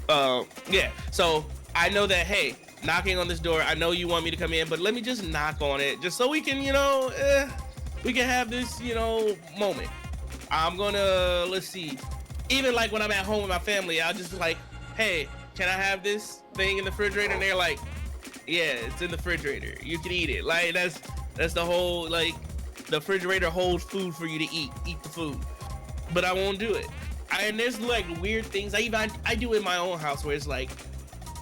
Yeah, so I know that, hey, knocking on this door, I know you want me to come in, but let me just knock on it just so we can, you know, we can have this, you know, moment. I'm gonna, let's see, even like when I'm at home with my family, I'll just be like, hey, can I have this thing in the refrigerator? And they're like, yeah, it's in the refrigerator, you can eat it. Like, that's the whole, like, the refrigerator holds food for you to eat the food, but I won't do it. And there's like weird things I do in my own house where it's like,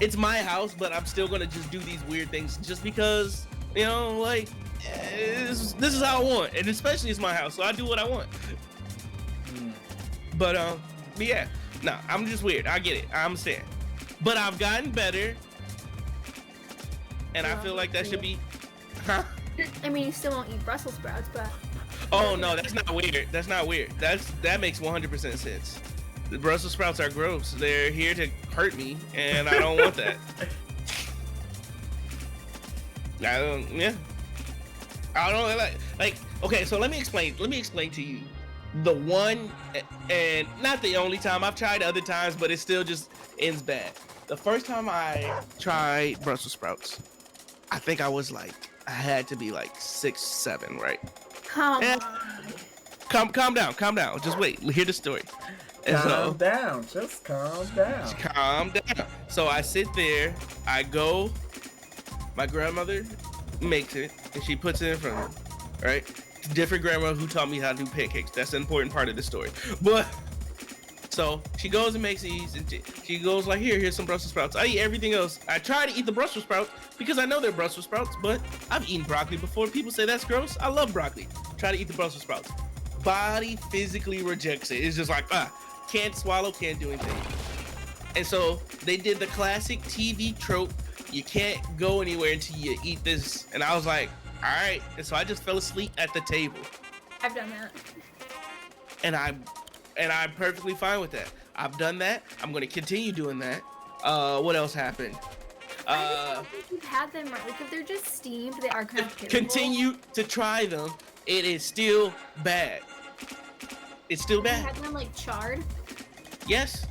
it's my house, but I'm still gonna just do these weird things just because, you know, like, this is how I want, and especially it's my house, so I do what I want. But yeah, no, I'm just weird. I get it. I understand. But I've gotten better, and I feel like that should be. Huh? I mean, you still won't eat Brussels sprouts, but. Oh no, that's not weird. That's not weird. That makes 100% sense. The Brussels sprouts are gross. They're here to hurt me, and I don't want that. I don't like. Okay, so let me explain to you. The one, and not the only time, I've tried other times, but it still just ends bad. The first time I tried Brussels sprouts, I think I had to be like 6, 7, right? Calm down. Just wait. Hear the story. Calm down. Just calm down. Calm down. So I sit there. I go. My grandmother makes it, and she puts it in front of me. Right? Different grandma who taught me how to do pancakes. That's the important part of the story. But so she goes and makes these, and she goes like, here's some Brussels sprouts. I eat everything else. I try to eat the Brussels sprouts because I know they're Brussels sprouts, but I've eaten broccoli before. People say that's gross. I love broccoli. Try to eat the Brussels sprouts. Body physically rejects it. It's just like, can't swallow, can't do anything. And so they did the classic TV trope. You can't go anywhere until you eat this. And I was like, all right. And so I just fell asleep at the table. I've done that. And I'm perfectly fine with that. I've done that. I'm going to continue doing that. What else happened? I don't think you've had them right. Like, if they're just steamed, they are kind of terrible. Continue to try them. It is still bad. It's still bad. You had them like charred? Yes.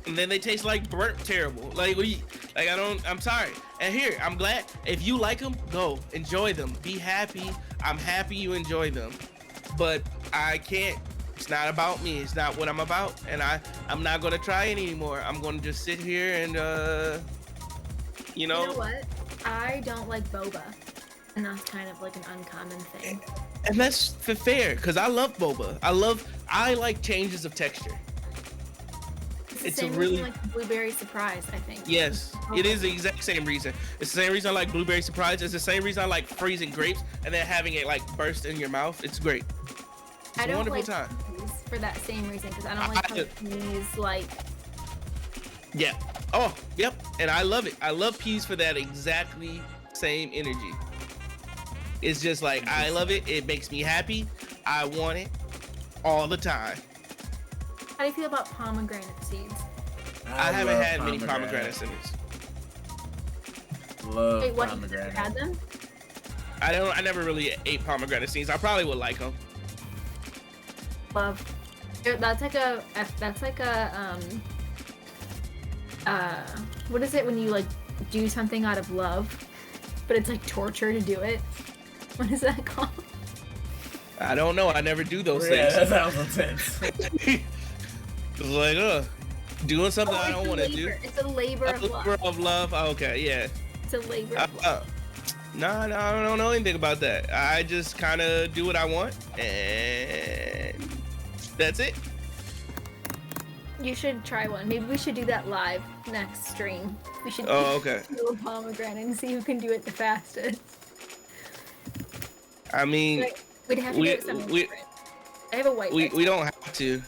And then they taste like burnt terrible. Like, I'm sorry. And here, I'm glad. If you like them, go. Enjoy them. Be happy. I'm happy you enjoy them. But I can't. It's not about me. It's not what I'm about. And I'm not going to try it anymore. I'm going to just sit here and, you know. You know what? I don't like boba. And that's kind of like an uncommon thing. And that's fair, because I love boba. I like changes of texture. It's a really like blueberry surprise, I think. Yes, it is the exact same reason. It's the same reason I like blueberry surprise. It's the same reason I like freezing grapes and then having it like burst in your mouth. It's great. It's a wonderful time. For that same reason, because I don't like peas like. Yeah. Oh, yep. And I love it. I love peas for that exactly same energy. It's just like, I love it. It makes me happy. I want it all the time. How do you feel about pomegranate seeds? I haven't had many pomegranate seeds. Love what, pomegranate. You had them? I never really ate pomegranate seeds. I probably would like them. Love. That's like a what is it when you like do something out of love, but it's like torture to do it? What is that called? I don't know. I never do those Yeah, things. that sounds intense. It's like, doing something I don't want to do. It's a labor of love. Labor of love. Okay, yeah. It's a labor of love. No, I don't know anything about that. I just kind of do what I want, and that's it. You should try one. Maybe we should do that live next stream. We should do a pomegranate and see who can do it the fastest. I mean, we'd have to do it something different. I have a white. We don't have to.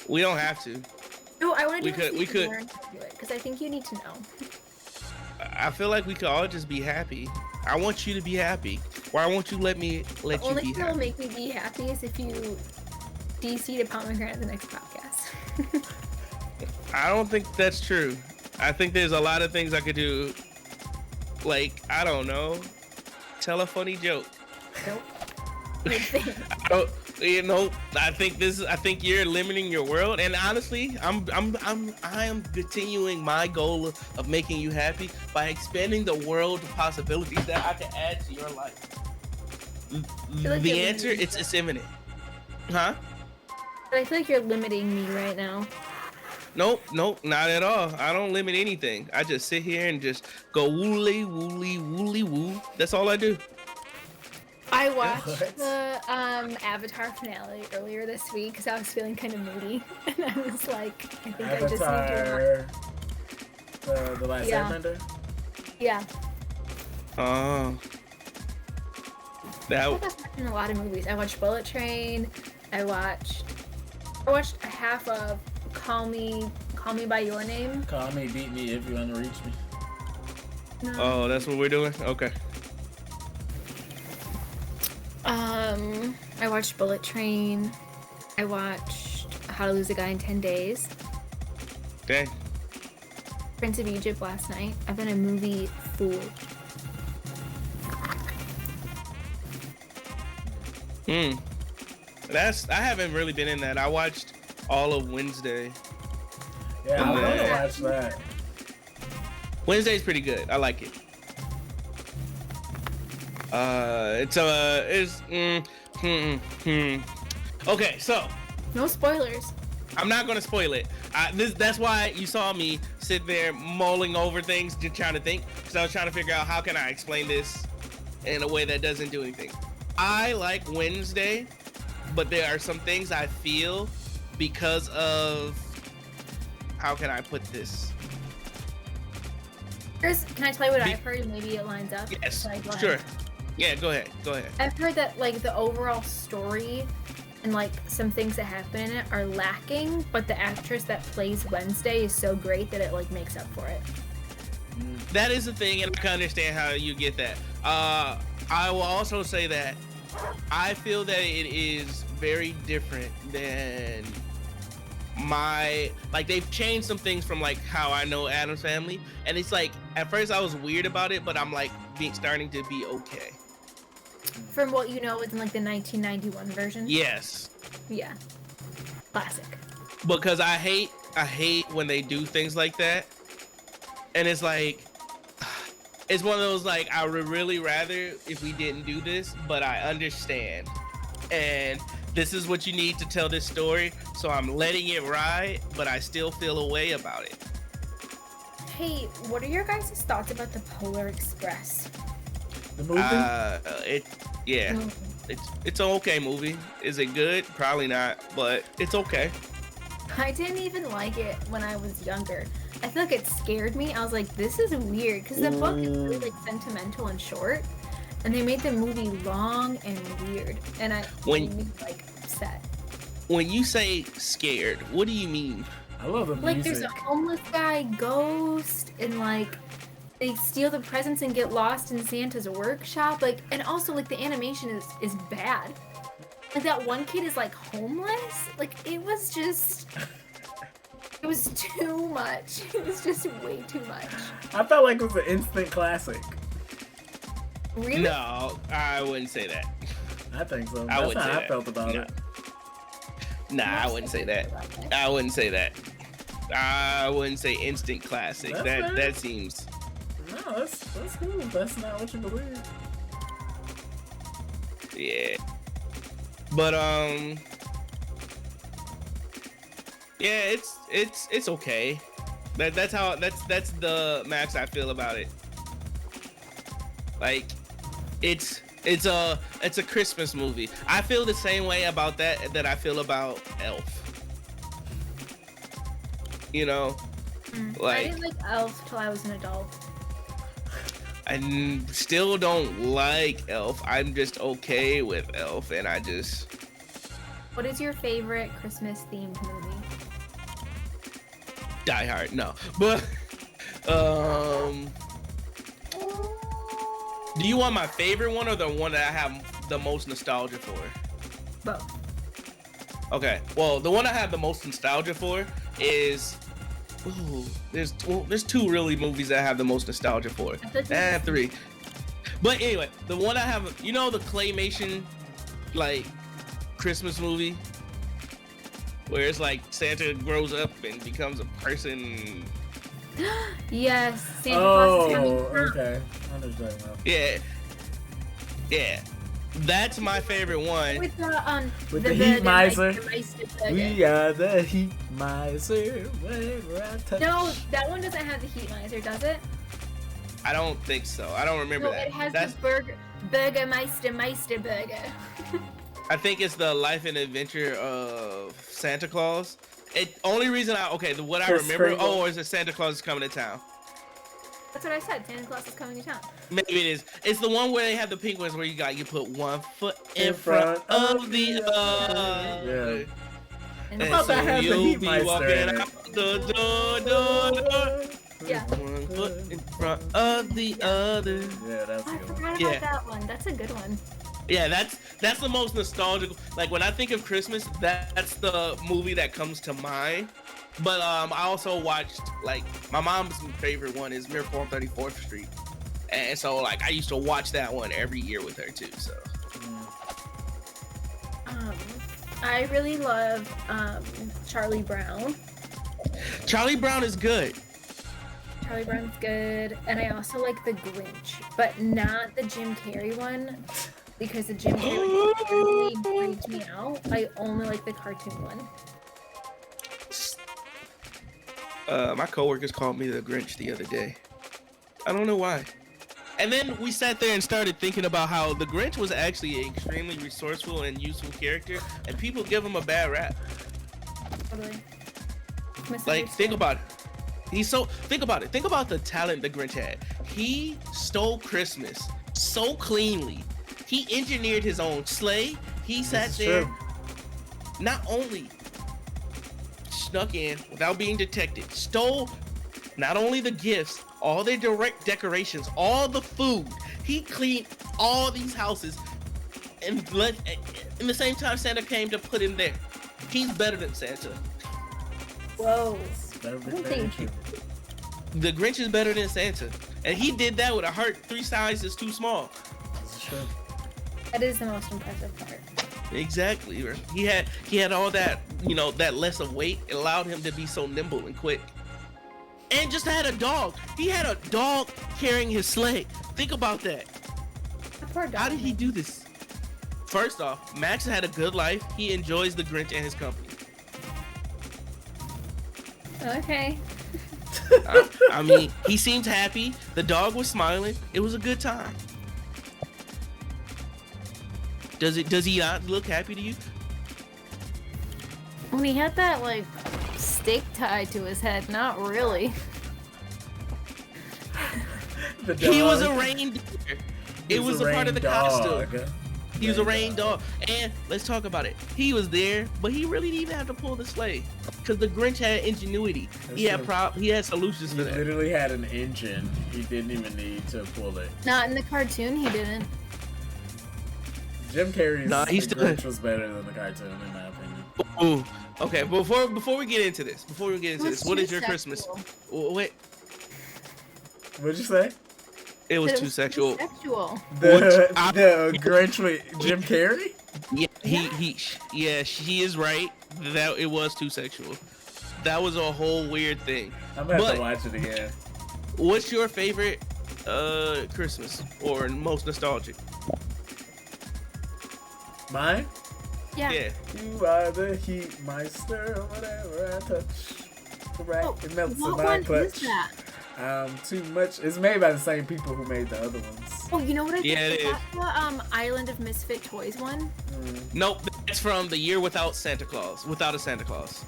We don't have to. No, I want to do it. We could learn how to do it because I think you need to know. I feel like we could all just be happy. I want you to be happy. Why won't you let you be happy? The only thing that will make me be happy is if you DC to pomegranate the next podcast. I don't think that's true. I think there's a lot of things I could do. Like, I don't know, tell a funny joke. Nope. I think you're limiting your world, and honestly, I am continuing my goal of making you happy by expanding the world of possibilities that I can add to your life. The answer, it's imminent. Huh? But I feel like you're limiting me right now. Nope, not at all. I don't limit anything. I just sit here and just go woolly, woolly, woolly, woo. That's all I do. I watched the Avatar finale earlier this week because I was feeling kind of moody, and I was like, I think Avatar, I just need to. The Last Airbender. Yeah. Oh. I watched a lot of movies. I watched Bullet Train. I watched a half of Call Me by Your Name. Call Me, Beat Me If You Want to Reach Me. No. Oh, that's what we're doing? Okay. I watched Bullet Train. I watched How to Lose a Guy in 10 Days. Dang. Prince of Egypt last night. I've been a movie fool. I haven't really been in that. I watched all of Wednesday. Yeah, I want to watch that. Wednesday's pretty good. I like it. Okay, so. No spoilers. I'm not gonna spoil it. That's why you saw me sit there mulling over things, just trying to think, because I was trying to figure out how can I explain this in a way that doesn't do anything. I like Wednesday, but there are some things I feel because of, how can I put this? Can I tell you what I've heard? Maybe it lines up. Yes, sure. Yeah, go ahead. I've heard that like the overall story and like some things that happen in it are lacking, but the actress that plays Wednesday is so great that it like makes up for it. That is the thing, and I can understand how you get that. I will also say that I feel that it is very different than they've changed some things from like how I know Addams Family, and it's like at first I was weird about it, but I'm like starting to be okay. From what you know, it's in like the 1991 version. Yes. Yeah. Classic. Because I hate when they do things like that, and it's like it's one of those like I would really rather if we didn't do this, but I understand, and this is what you need to tell this story, so I'm letting it ride, but I still feel a way about it. Hey, what are your guys' thoughts about the Polar Express? The movie? It's an okay movie. Is it good? Probably not, but it's okay. I didn't even like it when I was younger. I feel like it scared me. I was like, this is weird, because the book is really like sentimental and short, and they made the movie long and weird, and made me like upset. When you say scared, what do you mean? I love the music. Like there's a homeless guy, ghost, and like they steal the presents and get lost in Santa's workshop. Like, and also like the animation is bad. Like that one kid is like homeless. Like it was too much. It was just way too much. I felt like it was an instant classic. Really? No, I wouldn't say that. I think so. That's how I felt about it. Nah, I wouldn't say that. I wouldn't say that. I wouldn't say instant classic. That seems. No, that's cool. That's not what you believe. Yeah. But yeah, it's okay. That's the max I feel about it. Like, it's a Christmas movie. I feel the same way about that I feel about Elf. You know, like, I didn't like Elf till I was an adult. I still don't like Elf. I'm just okay with Elf, and I just. What is your favorite Christmas themed movie? Die Hard, no, but do you want my favorite one or the one that I have the most nostalgia for? Both. Okay, well, the one I have the most nostalgia for is there's two really movies that I have the most nostalgia for. I have three, but anyway, the one I have, you know, the claymation like Christmas movie where it's like Santa grows up and becomes a person. Yes, Santa Claus is coming. Okay. I understand that. Yeah. That's my favorite one. With the heat miser. We are the heat miser. Wherever I touch. No, that one doesn't have the heat miser, does it? I don't think so. I don't remember that. It has the Burgermeister burger. I think it's the Life and Adventure of Santa Claus. Only reason I remember. Oh, is it Santa Claus is coming to town? That's what I said. Santa Claus is coming to town. Maybe it is. It's the one where they have the penguins where you put one foot in front of the other. Yeah. And I thought that had the heat miser in it. Yeah. One foot in front of the other. Yeah, that's I good. forgot about that one. That's a good one. Yeah, that's the most nostalgic. Like, when I think of Christmas, that's the movie that comes to mind. But I also watched, like, my mom's favorite one is Miracle on 34th Street, and so, like, I used to watch that one every year with her too. So I really love Charlie Brown. Charlie Brown is good. Charlie Brown's good, and I also like The Grinch, but not the Jim Carrey one, because the Jim Carrey one really freaked me out. I only like the cartoon one. My coworkers called me the Grinch the other day. I don't know why. And then we sat there and started thinking about how the Grinch was actually an extremely resourceful and useful character, and people give him a bad rap. Totally. Like, think about it. Think about it. Think about the talent the Grinch had. He stole Christmas so cleanly. He engineered his own sleigh. He sat there, not only snuck in without being detected, stole not only the gifts, all their direct decorations, all the food. He cleaned all these houses, and in the same time Santa came to put him there. He's better than Santa. Whoa. The Grinch is better than Santa, and he did that with a heart 3 sizes too small. That is the most impressive part. Exactly. He had all that, that less of weight. It allowed him to be so nimble and quick. And just had a dog. He had a dog carrying his sleigh. Think about that. Poor dog. How did he do this? First off, Max had a good life. He enjoys the Grinch and his company. Okay. I mean, he seemed happy. The dog was smiling. It was a good time. Does he not look happy to you? When he had that, like, stick tied to his head, not really. He was a reindeer. It was a part of the costume. He was a rain dog. And let's talk about it. He was there, but he really didn't even have to pull the sleigh, because the Grinch had ingenuity. He had solutions for that. He literally had an engine. He didn't even need to pull it. Not in the cartoon, he didn't. Jim Carrey's The Grinch was better than the cartoon, in my opinion. Ooh. Okay, before we get into this, what is your Christmas? Wait. What'd you say? It was too sexual. The Grinch with Jim Carrey? Yeah, she is right. That it was too sexual. That was a whole weird thing. I'm gonna have to watch it again. What's your favorite Christmas or most nostalgic? Mine? Yeah. You are the heat meister, whatever I touch. Correct. It melts in my clutch. Is that? Too much. It's made by the same people who made the other ones. Oh, you know what I think? Yeah, it is. The Island of Misfit Toys one? Nope, that's from the year without Santa Claus. Without a Santa Claus.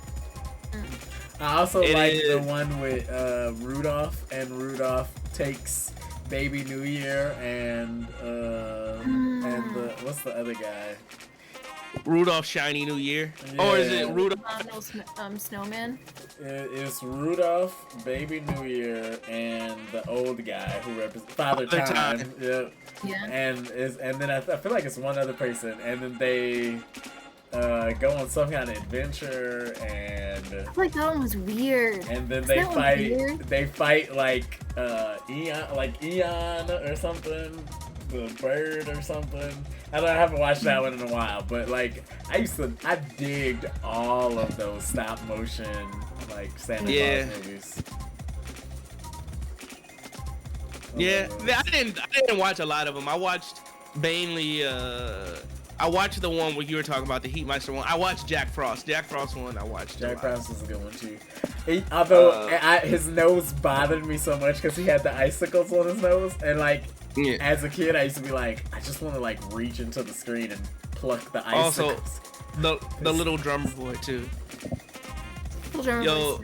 I also like the one with Rudolph, and Rudolph takes Baby New Year and what's the other guy? Rudolph Shiny New Year, or is it Rudolph? Snowman. It's Rudolph, Baby New Year, and the old guy who represents Father Time. Yep. Yeah. And then I feel like it's one other person, and then they go on some kind of adventure, and I feel like that one was weird. And then they fight like Eon or something, the bird or something. I haven't watched that one in a while, but like I digged all of those stop motion like Santa Claus movies. Yeah, I didn't watch a lot of them. I watched mainly I watched the one where you were talking about, the Heatmeister one. I watched Jack Frost. Jack Frost one I watched. Jack Frost was a good one too. Although his nose bothered me so much because he had the icicles on his nose, and like as a kid I used to be like, I just want to like reach into the screen and pluck the icicles. Also, the little drummer boy too. Yo,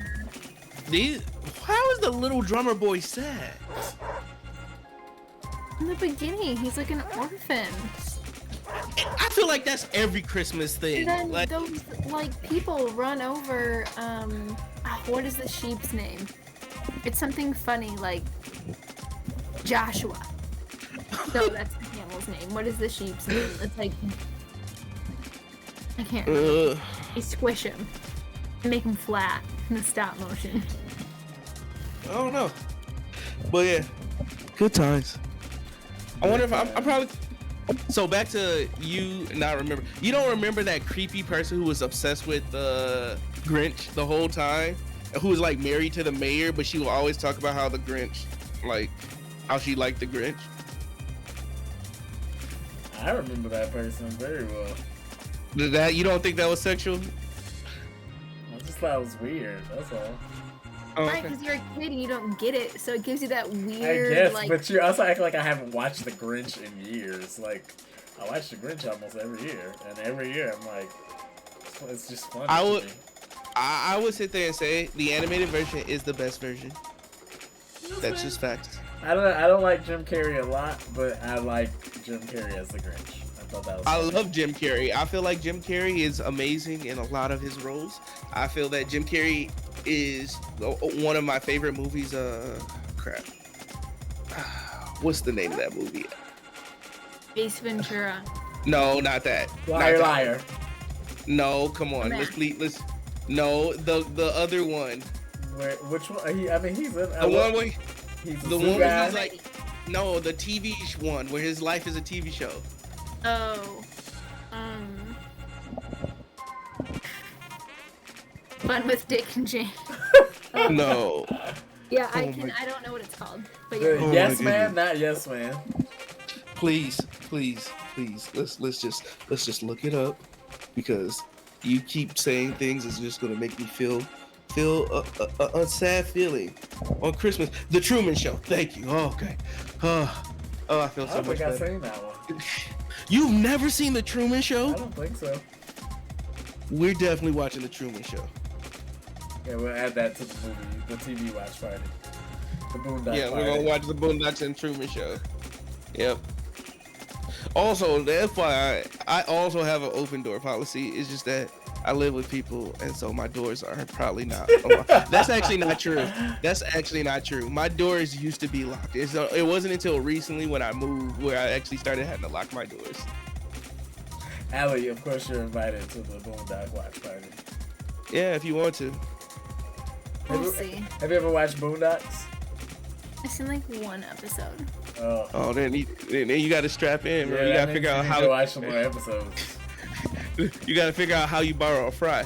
how is the little drummer boy sad? In the beginning, he's like an orphan. I feel like that's every Christmas thing. And then those people run over. What is the sheep's name? It's something funny like Joshua. No, that's the camel's name. What is the sheep's name? It's like I can't remember. You squish him, make him flat in the stop motion. I don't know, but yeah, good times. I wonder if I'm probably. So back to you not remember. You don't remember that creepy person who was obsessed with Grinch the whole time, who was like married to the mayor, but she will always talk about how the Grinch, like how she liked the Grinch. I remember that person very well. You don't think that was sexual? I just thought it was weird. That's all. Oh, right, because you're a kid and you don't get it, so it gives you that weird. I guess, but you also act like I haven't watched The Grinch in years. Like, I watch The Grinch almost every year, and every year I'm like, it's just funny. I would sit there and say the animated version is the best version. That's just facts. I don't like Jim Carrey a lot, but I like Jim Carrey as the Grinch. I love Jim Carrey. I feel like Jim Carrey is amazing in a lot of his roles. I feel that Jim Carrey is one of my favorite movies. Crap. What's the name of that movie? Ace Ventura. No, not that. Liar. No, come on. Let's. No, the other one. Which one? He's in. The one where he's like. No, the TV one where his life is a TV show. Oh, Fun with Dick and Jane. No. Yeah, I don't know what it's called. But yeah. Yes Man, not Yes Man. Please. Let's just look it up, because you keep saying things is just gonna make me feel a sad feeling on Christmas. The Truman Show. Thank you. Oh, okay. Oh, I feel so much better. I seen that one. You've never seen The Truman Show? I don't think so. We're definitely watching The Truman Show. Yeah, we'll add that to the movie, the TV watch party. The Boondock Party. Yeah, we're gonna watch the Boondocks and Truman Show. Yep. Also, that's why I also have an open door policy. It's just that I live with people, and so my doors are probably not. That's actually not true. That's actually not true. My doors used to be locked. It wasn't until recently when I moved where I actually started having to lock my doors. Allie, of course you're invited to the Boondock watch party. Yeah, if you want to. We'll see. Have you ever watched Boondocks? I've seen like one episode. Oh, then you got to strap in, bro. Yeah, you got to figure out how to watch some more episodes. You got to figure out how you borrow a fry.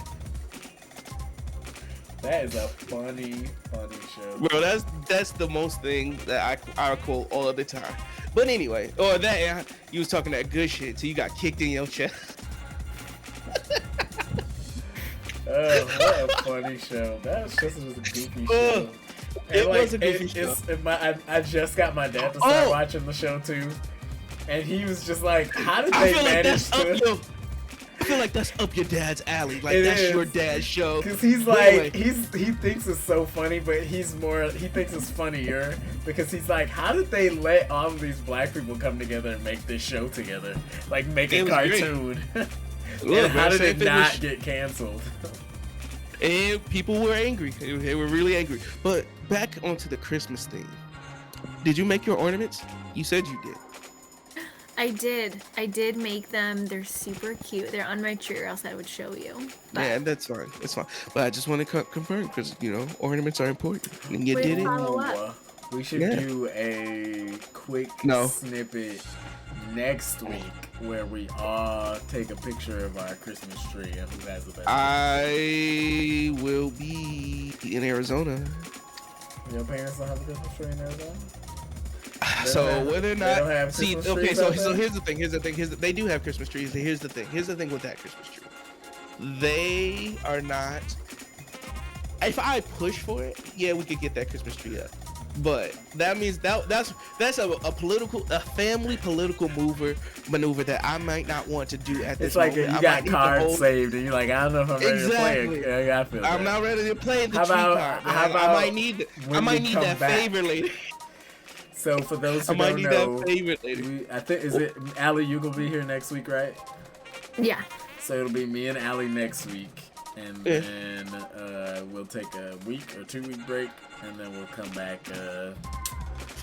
That is a funny show. Bro, that's the most thing that I quote all of the time. But anyway, you was talking that good shit, so you got kicked in your chest. What a funny show. That was just a goofy show. It was a goofy show. I just got my dad to start watching the show too, and he was just like, "How did they manage to?" I feel like that's up your dad's alley. Like that's your dad's show. Because he's like, he thinks it's so funny, but he thinks it's funnier because he's like, how did they let all of these black people come together and make this show together? Like make a cartoon. And how did it not get canceled? And people were angry. They were really angry. But back onto the Christmas thing. Did you make your ornaments? You said you did. I did make them. They're super cute. They're on my tree, or else I would show you. But yeah, that's fine. That's fine. But I just want to confirm because ornaments are important. And you did it. We should do a quick snippet next week where we all take a picture of our Christmas tree and who has the best. I will be in Arizona. Your parents don't have a Christmas tree in Arizona? So whether or not so here's the thing. They do have Christmas trees. Here's the thing with that Christmas tree. They are not. If I push for it, yeah, we could get that Christmas tree up. But that means that's a family political maneuver that I might not want to do at this moment. It's like you got cards saved and you're like, I don't know if I'm ready to play. Yeah, I feel I'm not ready to play the tree card. I might need that favor later. So for those who don't know, I think is it Allie? You gonna be here next week, right? Yeah. So it'll be me and Allie next week, and then we'll take a week or 2 week break, and then we'll come back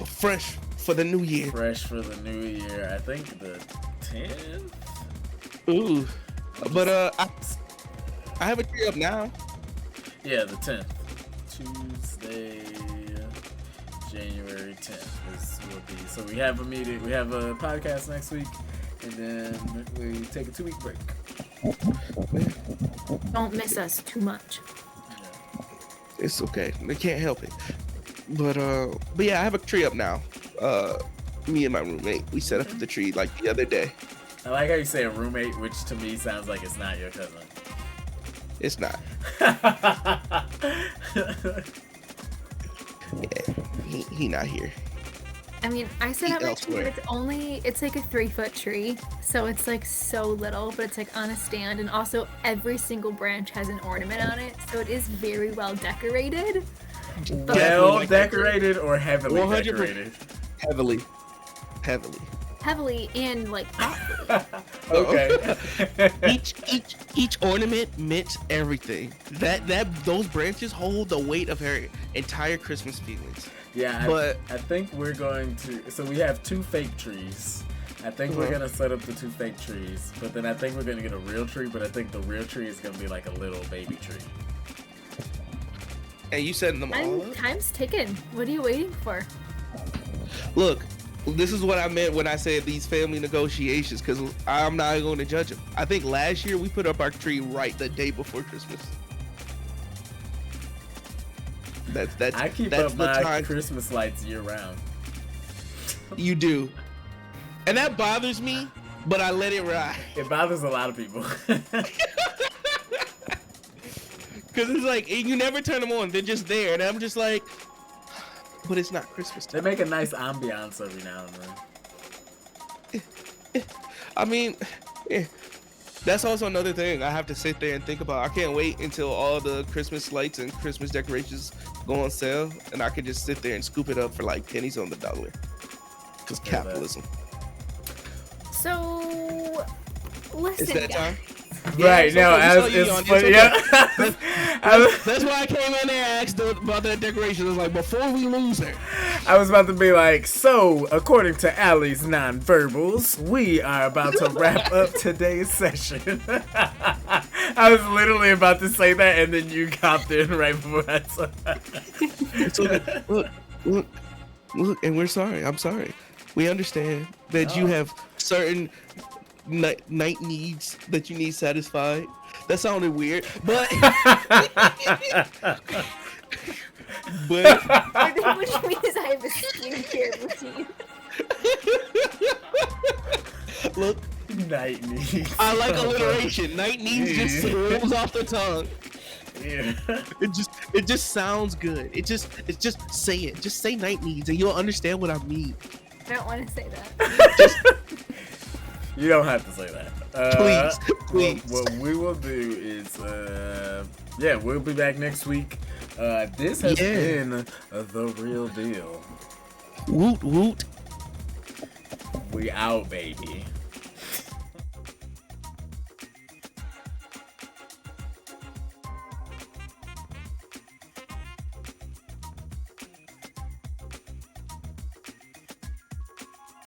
fresh for the new year. Fresh for the new year. I think the 10th. Ooh, but I have a tree up now. Yeah, the 10th, Tuesday. January 10th will be. So we have a meeting. We have a podcast next week, and then we take a 2 week break. Don't miss us too much. Yeah. It's okay. They can't help it. But yeah, I have a tree up now. Me and my roommate, we set up the tree like the other day. I like how you say a roommate, which to me sounds like it's not your cousin. It's not. Yeah, he not here. I mean, I set up my tree, but it's like a 3-foot tree, so it's like so little, but it's like on a stand, and also every single branch has an ornament on it, so it is very well decorated. Well decorated or heavily decorated? Heavily and like okay. each ornament meant everything. Those branches hold the weight of her entire Christmas feelings. Yeah, but I think we're going to. So we have 2 fake trees. I think we're gonna set up the 2 fake trees, but then I think we're gonna get a real tree. But I think the real tree is gonna be like a little baby tree. And you setting them all up? Time's ticking. What are you waiting for? Look. This is what I meant when I said these family negotiations, because I'm not going to judge them. I think last year we put up our tree right the day before Christmas. I keep up my Christmas lights year round. You do. And that bothers me, but I let it ride. It bothers a lot of people. Because it's like, you never turn them on. They're just there. And I'm just like, but it's not Christmas time. They make a nice ambiance every now and then. I mean, that's also another thing I have to sit there and think about. I can't wait until all the Christmas lights and Christmas decorations go on sale, and I can just sit there and scoop it up for like pennies on the dollar. Because capitalism. So, listen, it's that time? Right, it's funny. Yeah. That's why I came in there and asked about that decoration. I was like, before we lose her. I was about to be like, so, according to Allie's nonverbals, we are about to wrap up today's session. I was literally about to say that, and then you copped in right before I said that. It's okay. Look, and we're sorry. I'm sorry. We understand that you have certain night needs that you need satisfied. That sounded weird, but which means I have a skincare routine. Look, night needs. I like alliteration. Night needs just rolls off the tongue. Yeah. It just sounds good. It's just say it. Just say night needs, and you'll understand what I mean. I don't want to say that. You don't have to say that. Please. What we will do is, we'll be back next week. This has been The Real Deal. Woot woot. We out, baby.